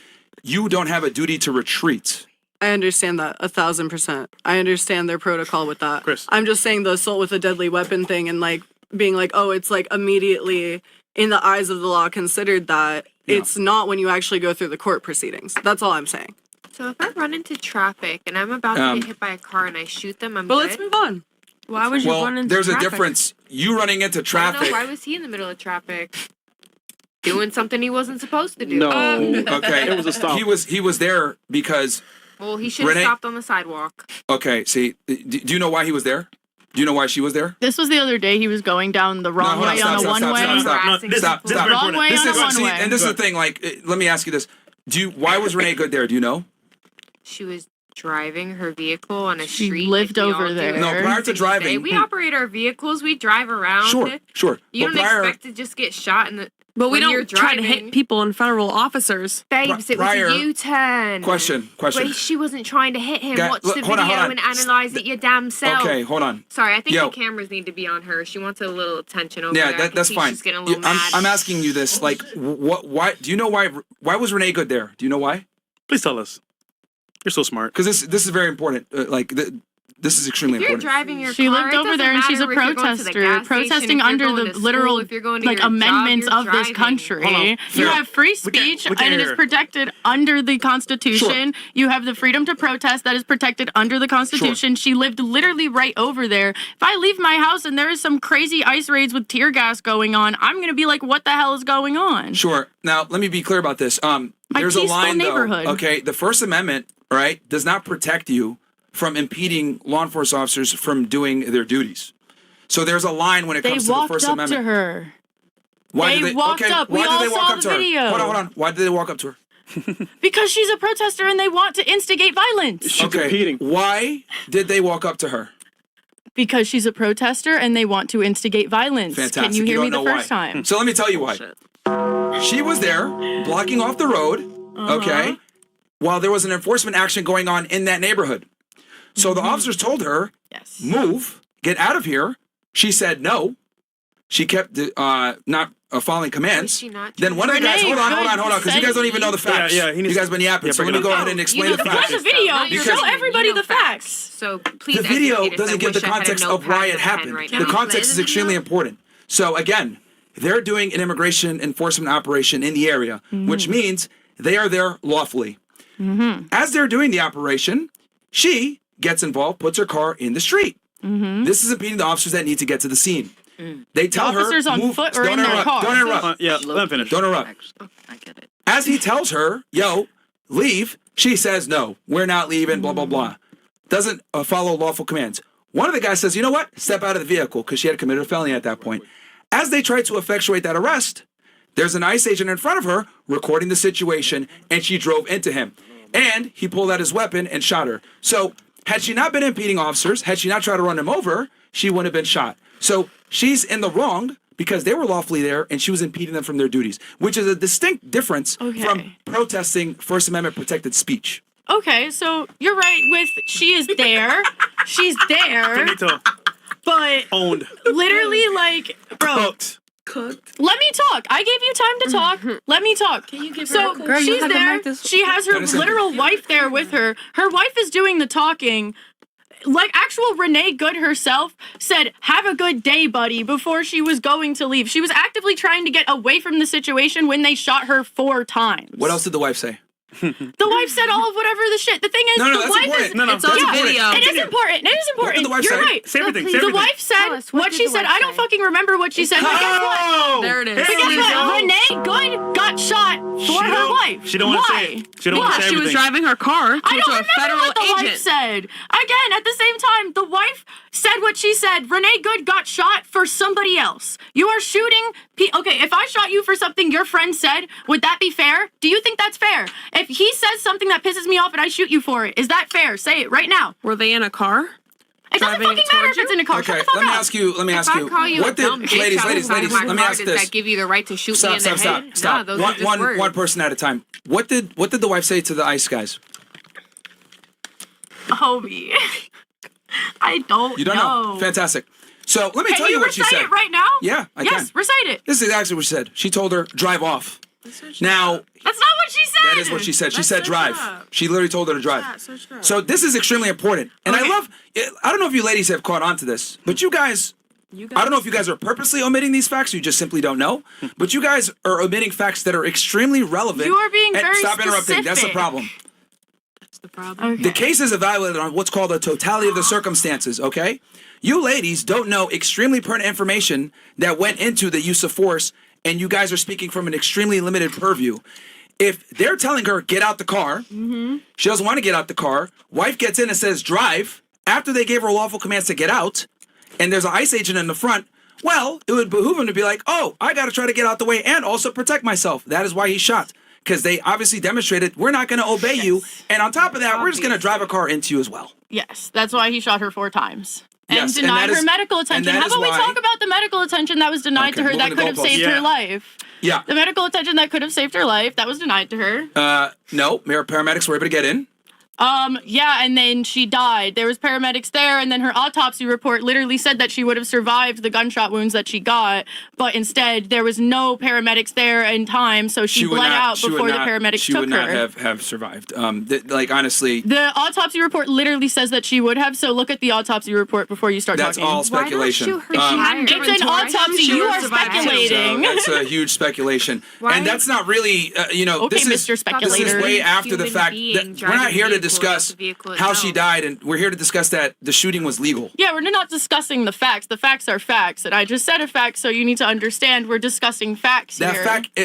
Speaker 1: you don't have a duty to retreat.
Speaker 7: I understand that 1,000%. I understand their protocol with that.
Speaker 5: Chris.
Speaker 7: I'm just saying the assault with a deadly weapon thing and, like, being like, oh, it's, like, immediately in the eyes of the law considered that.
Speaker 1: Yeah.
Speaker 7: It's not when you actually go through the court proceedings. That's all I'm saying.
Speaker 3: So if I run into traffic and I'm about to get hit by a car and I shoot them, I'm
Speaker 7: But
Speaker 3: good.
Speaker 7: let's move on.
Speaker 2: Why would you
Speaker 1: Well,
Speaker 2: run into
Speaker 1: there's a
Speaker 2: traffic?
Speaker 1: difference. You running into
Speaker 3: I don't
Speaker 1: traffic.
Speaker 3: know, why was he in the middle of traffic? Doing something he wasn't supposed to do.
Speaker 4: No.
Speaker 1: Okay.
Speaker 4: It was a stop.
Speaker 1: He was there because
Speaker 3: Well, he should have
Speaker 1: Renee-
Speaker 3: stopped on the sidewalk.
Speaker 1: okay, see, do you know why he was there? Do you know why she was there?
Speaker 6: This was the other day. He was going down the wrong
Speaker 1: hold on,
Speaker 6: way
Speaker 1: stop,
Speaker 6: on a
Speaker 1: stop, stop,
Speaker 6: one-way.
Speaker 1: stop, stop.
Speaker 3: Harassing
Speaker 1: Stop,
Speaker 3: people.
Speaker 1: stop.
Speaker 6: Wrong way
Speaker 1: This
Speaker 6: on
Speaker 1: is
Speaker 6: a one-way.
Speaker 1: see, and this is the thing. Like, let me ask you this: why was Renee Good there? Do you know?
Speaker 3: She was driving her vehicle on a
Speaker 6: She
Speaker 3: street.
Speaker 6: lived
Speaker 3: like we
Speaker 6: over
Speaker 3: all do
Speaker 6: there.
Speaker 1: No,
Speaker 3: every
Speaker 1: prior to
Speaker 3: single day.
Speaker 1: driving-
Speaker 3: We operate our vehicles. We drive around.
Speaker 1: Sure.
Speaker 3: You
Speaker 1: But
Speaker 3: don't
Speaker 1: prior,
Speaker 3: expect to just get shot in the.
Speaker 2: But we
Speaker 3: when you're
Speaker 2: don't try to
Speaker 3: driving.
Speaker 2: hit people in federal officers.
Speaker 3: Babes, it
Speaker 1: prior-
Speaker 3: was a U-turn.
Speaker 1: question.
Speaker 3: Wait, she wasn't trying to hit him.
Speaker 1: Guy-
Speaker 3: Watch
Speaker 1: look,
Speaker 3: the
Speaker 1: hold
Speaker 3: video
Speaker 1: on.
Speaker 3: and analyze it your damn self.
Speaker 1: Okay, hold on.
Speaker 3: Sorry, I think
Speaker 1: Yo.
Speaker 3: the cameras need to be on her. She wants a little attention over
Speaker 1: Yeah,
Speaker 3: there. I can
Speaker 1: that's
Speaker 3: see
Speaker 1: fine.
Speaker 3: She's getting a little
Speaker 1: I'm,
Speaker 3: mad.
Speaker 1: I'm asking you this: like, what? Why? Do you know why? Why was Renee Good there? Do you know why?
Speaker 5: Please tell us. You're so smart.
Speaker 1: Because this is very important. This is extremely
Speaker 3: If you're
Speaker 1: important.
Speaker 3: driving your
Speaker 6: She
Speaker 3: car,
Speaker 6: lived
Speaker 3: it
Speaker 6: over
Speaker 3: doesn't
Speaker 6: there and she's a
Speaker 3: matter if you're going to the
Speaker 6: protester,
Speaker 3: gas station,
Speaker 6: protesting
Speaker 3: if you're
Speaker 6: under
Speaker 3: going
Speaker 6: the
Speaker 3: to school,
Speaker 6: literal
Speaker 3: if you're going to
Speaker 6: like
Speaker 3: your job,
Speaker 6: amendments
Speaker 3: you're
Speaker 6: of this
Speaker 3: driving.
Speaker 6: country.
Speaker 5: Hold on.
Speaker 6: You
Speaker 5: Fair.
Speaker 6: have free
Speaker 5: We can't-
Speaker 6: speech
Speaker 5: we can't
Speaker 6: and it is
Speaker 5: hear.
Speaker 6: protected under the Constitution. You have the freedom to protest that is protected under the Constitution. She lived literally right over there. If I leave my house and there is some crazy ICE raids with tear gas going on, I'm gonna be like, what the hell is going on?
Speaker 1: Sure. Now, let me be clear about this. There's a
Speaker 6: peaceful
Speaker 1: line,
Speaker 6: neighborhood.
Speaker 1: though. Okay, the First Amendment, right, does not protect you from impeding law enforcement officers from doing their duties. So there's a line when it
Speaker 6: They
Speaker 1: comes to the
Speaker 6: walked
Speaker 1: First
Speaker 6: up
Speaker 1: Amendment.
Speaker 6: to her.
Speaker 1: Why
Speaker 6: They
Speaker 1: did
Speaker 6: walked up. We
Speaker 1: Why
Speaker 6: all
Speaker 1: did they walk
Speaker 6: saw
Speaker 1: up
Speaker 6: the
Speaker 1: to her?
Speaker 6: video.
Speaker 1: Hold on. Why did they walk up to her?
Speaker 6: Because she's a protester and they want to instigate violence.
Speaker 4: She's competing.
Speaker 1: Why did they walk up to her?
Speaker 6: Because she's a protester and they want to instigate violence.
Speaker 1: Fantastic.
Speaker 6: Can you hear me
Speaker 1: don't
Speaker 6: the
Speaker 1: know
Speaker 6: first
Speaker 1: why.
Speaker 6: time?
Speaker 1: So let me tell you why. She was there blocking off the road, okay, while there was an enforcement action going on in that neighborhood. So the officers told her,
Speaker 6: Yes.
Speaker 1: move, get out of here. She said no. She kept not following commands.
Speaker 3: Was she not
Speaker 1: Then one of the guys,
Speaker 6: Renee,
Speaker 1: hold on,
Speaker 6: good
Speaker 1: because you guys don't even know the facts.
Speaker 5: Yeah, he
Speaker 1: you
Speaker 5: needs
Speaker 1: guys
Speaker 5: to-
Speaker 1: been yapping,
Speaker 5: yeah,
Speaker 1: so let
Speaker 5: bring
Speaker 1: me
Speaker 5: it
Speaker 1: go
Speaker 5: up.
Speaker 1: ahead and
Speaker 3: You
Speaker 1: explain
Speaker 3: know
Speaker 1: the
Speaker 3: the
Speaker 1: facts.
Speaker 6: There's a video.
Speaker 3: Not your
Speaker 6: Show
Speaker 3: opinion,
Speaker 6: everybody
Speaker 3: you know
Speaker 6: the facts.
Speaker 3: So please
Speaker 1: The video
Speaker 3: educate us.
Speaker 1: doesn't
Speaker 3: I
Speaker 1: give the
Speaker 3: wish I had a
Speaker 1: context of
Speaker 3: notepad
Speaker 1: why
Speaker 3: and
Speaker 1: it
Speaker 3: a pen
Speaker 1: happened.
Speaker 3: right
Speaker 1: The
Speaker 3: now.
Speaker 1: context is extremely important. So again, they're doing an immigration enforcement operation in the area, which means they are there lawfully. As they're doing the operation, she gets involved, puts her car in the street. This is impeding the officers that need to get to the scene. They tell her,
Speaker 6: officers on
Speaker 1: move,
Speaker 6: foot or
Speaker 1: don't
Speaker 6: in their
Speaker 1: interrupt,
Speaker 6: car?
Speaker 1: don't interrupt,
Speaker 5: Yeah, let him finish.
Speaker 1: don't interrupt.
Speaker 8: I get it.
Speaker 1: As he tells her, yo, leave, she says, no, we're not leaving, blah, blah, blah. Doesn't follow lawful commands. One of the guys says, you know what? Step out of the vehicle, because she had committed a felony at that point. As they try to effectuate that arrest, there's an ICE agent in front of her recording the situation, and she drove into him. And he pulled out his weapon and shot her. So had she not been impeding officers, had she not tried to run him over, she wouldn't have been shot. So she's in the wrong because they were lawfully there and she was impeding them from their duties, which is a distinct difference from protesting First Amendment protected speech.
Speaker 6: Okay, so you're right with she is there. She's there.
Speaker 5: Finito.
Speaker 6: But
Speaker 5: Owned.
Speaker 6: literally, like, bro,
Speaker 5: Cooked.
Speaker 6: let me talk. I gave you time to talk. Let me talk. Can you give so
Speaker 8: Girl, you
Speaker 6: she's
Speaker 8: had to
Speaker 6: there.
Speaker 8: make this-
Speaker 6: She has her
Speaker 1: That is simple.
Speaker 6: literal wife there with her. Her wife is doing the talking. Like actual Renee Good herself said, "Have a good day, buddy," before she was going to leave. She was actively trying to get away from the situation when they shot her 4 times.
Speaker 1: What else did the wife say?
Speaker 6: The wife said all of whatever the shit. The thing is,
Speaker 1: No,
Speaker 6: the
Speaker 1: that's
Speaker 6: wife
Speaker 1: important.
Speaker 6: is
Speaker 5: No,
Speaker 2: It's on
Speaker 1: That's
Speaker 2: video.
Speaker 6: It is important. It is important.
Speaker 1: the wife
Speaker 6: You're
Speaker 1: say?
Speaker 6: right.
Speaker 5: Say everything. Say
Speaker 6: The
Speaker 5: everything.
Speaker 6: wife said
Speaker 3: Tell us, what
Speaker 6: what
Speaker 3: did
Speaker 6: she
Speaker 3: the
Speaker 6: said.
Speaker 3: wife
Speaker 6: I don't
Speaker 3: say?
Speaker 6: fucking remember what she said. But guess what?
Speaker 5: Oh!
Speaker 2: There it is.
Speaker 6: But guess
Speaker 5: Here
Speaker 6: what?
Speaker 5: we go.
Speaker 6: Renee Good got shot for her
Speaker 5: don't-
Speaker 6: wife.
Speaker 5: she don't wanna
Speaker 6: Why?
Speaker 5: say it. She don't wanna
Speaker 6: Why?
Speaker 5: say
Speaker 2: She was
Speaker 5: everything.
Speaker 2: driving her car
Speaker 6: I
Speaker 2: to
Speaker 6: don't
Speaker 2: a
Speaker 6: remember
Speaker 2: federal
Speaker 6: what the wife
Speaker 2: agent.
Speaker 6: said. Again, at the same time, the wife said what she said. Renee Good got shot for somebody else. You are shooting. Okay, if I shot you for something your friend said, would that be fair? Do you think that's fair? If he says something that pisses me off and I shoot you for it, is that fair? Say it right now.
Speaker 2: Were they in a car?
Speaker 6: It doesn't
Speaker 2: Driving
Speaker 6: fucking
Speaker 2: it
Speaker 6: matter
Speaker 2: towards
Speaker 6: if it's in a car. Shut
Speaker 1: Okay,
Speaker 6: the fuck
Speaker 1: let me
Speaker 6: up.
Speaker 1: ask you. Let me ask
Speaker 3: If
Speaker 1: you.
Speaker 3: I call you
Speaker 1: What
Speaker 3: a
Speaker 1: did
Speaker 3: dumb bitch
Speaker 1: ladies?
Speaker 3: outside
Speaker 1: Ladies.
Speaker 3: my
Speaker 1: Let me
Speaker 3: car,
Speaker 1: ask
Speaker 3: does
Speaker 1: this.
Speaker 3: that give you the right to shoot me
Speaker 1: Stop,
Speaker 3: in the
Speaker 1: stop,
Speaker 3: head?
Speaker 1: stop,
Speaker 3: Nah,
Speaker 1: stop.
Speaker 3: those are just words.
Speaker 1: One person at a time. What did the wife say to the ICE guys?
Speaker 6: Homie. I don't
Speaker 1: You don't know. Fantastic. So let me
Speaker 6: Can
Speaker 1: tell you what she
Speaker 6: recite
Speaker 1: said.
Speaker 6: it right now?
Speaker 1: Yeah, I
Speaker 6: Yes,
Speaker 1: can.
Speaker 6: recite it.
Speaker 1: This is exactly what she said. She told her drive off. Now
Speaker 6: That's not what she said.
Speaker 1: that is what she said. She
Speaker 8: Let's
Speaker 1: said
Speaker 8: search
Speaker 1: drive.
Speaker 8: it up.
Speaker 1: She literally told her to drive.
Speaker 8: Search it up.
Speaker 1: So this is extremely important. And
Speaker 6: Okay.
Speaker 1: I love, I don't know if you ladies have caught on to this, but you guys, I don't know if you guys are purposely omitting these facts, or you just simply don't know, but you guys are omitting facts that are extremely relevant.
Speaker 6: You are being
Speaker 1: And
Speaker 6: very
Speaker 1: stop interrupting. That's the
Speaker 6: specific.
Speaker 1: problem.
Speaker 8: That's the problem.
Speaker 6: Okay.
Speaker 1: The case is evaluated on what's called a totality of the circumstances, okay? You ladies don't know extremely pertinent information that went into the use of force, and you guys are speaking from an extremely limited purview. If they're telling her, get out the car, she doesn't want to get out the car, wife gets in and says, drive, after they gave her lawful commands to get out, and there's an ICE agent in the front, well, it would behoove him to be like, oh, I got to try to get out the way and also protect myself. That is why he shot. Because they obviously demonstrated, we're not going to obey you, and on top of that, we're just going to drive a car into you as well.
Speaker 6: Yes, that's why he shot her 4 times. And
Speaker 1: Yes, and
Speaker 6: denied
Speaker 1: that
Speaker 6: her
Speaker 1: is-
Speaker 6: medical
Speaker 1: and
Speaker 6: attention.
Speaker 1: that
Speaker 6: How
Speaker 1: is
Speaker 6: about we
Speaker 1: why-
Speaker 6: talk about the medical attention that was denied
Speaker 1: Okay,
Speaker 6: to her that
Speaker 1: moving
Speaker 6: could
Speaker 1: the
Speaker 6: have
Speaker 1: goalposts.
Speaker 6: saved
Speaker 5: Yeah.
Speaker 6: her life?
Speaker 1: Yeah.
Speaker 6: The medical attention that could have saved her life, that was denied to her.
Speaker 1: No, paramedics were able to get in.
Speaker 6: Yeah, and then she died. There was paramedics there, and then her autopsy report literally said that she would have survived the gunshot wounds that she got, but instead there was no paramedics there in time, so she
Speaker 1: would
Speaker 6: bled
Speaker 1: not-
Speaker 6: out
Speaker 1: she would
Speaker 6: before the
Speaker 1: not-
Speaker 6: paramedics
Speaker 1: She
Speaker 6: took
Speaker 1: would not
Speaker 6: her.
Speaker 1: have survived. Like, honestly,
Speaker 6: The autopsy report literally says that she would have, so look at the autopsy report before you start
Speaker 1: that's
Speaker 6: talking.
Speaker 1: all speculation.
Speaker 3: Why don't shoot her tire?
Speaker 6: It's an autopsy.
Speaker 3: She
Speaker 6: You
Speaker 3: would
Speaker 6: are
Speaker 3: survive.
Speaker 6: speculating.
Speaker 1: So that's a huge speculation.
Speaker 3: Why-
Speaker 1: And that's not really,
Speaker 6: Okay,
Speaker 1: this is
Speaker 6: Mr. Speculator.
Speaker 1: This is way after the
Speaker 3: Human
Speaker 1: fact.
Speaker 3: being
Speaker 1: That we're
Speaker 3: driving
Speaker 1: not here to
Speaker 3: vehicle,
Speaker 1: discuss
Speaker 3: not the vehicle
Speaker 1: how she
Speaker 3: itself.
Speaker 1: died, and we're here to discuss that the shooting was legal.
Speaker 6: Yeah, we're not discussing the facts. The facts are facts, and I just said a fact, so you need to understand we're discussing facts
Speaker 1: That
Speaker 6: here.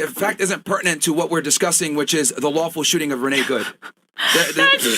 Speaker 1: fact isn't pertinent to what we're discussing, which is the lawful shooting of Renee Good.
Speaker 6: That's crazy.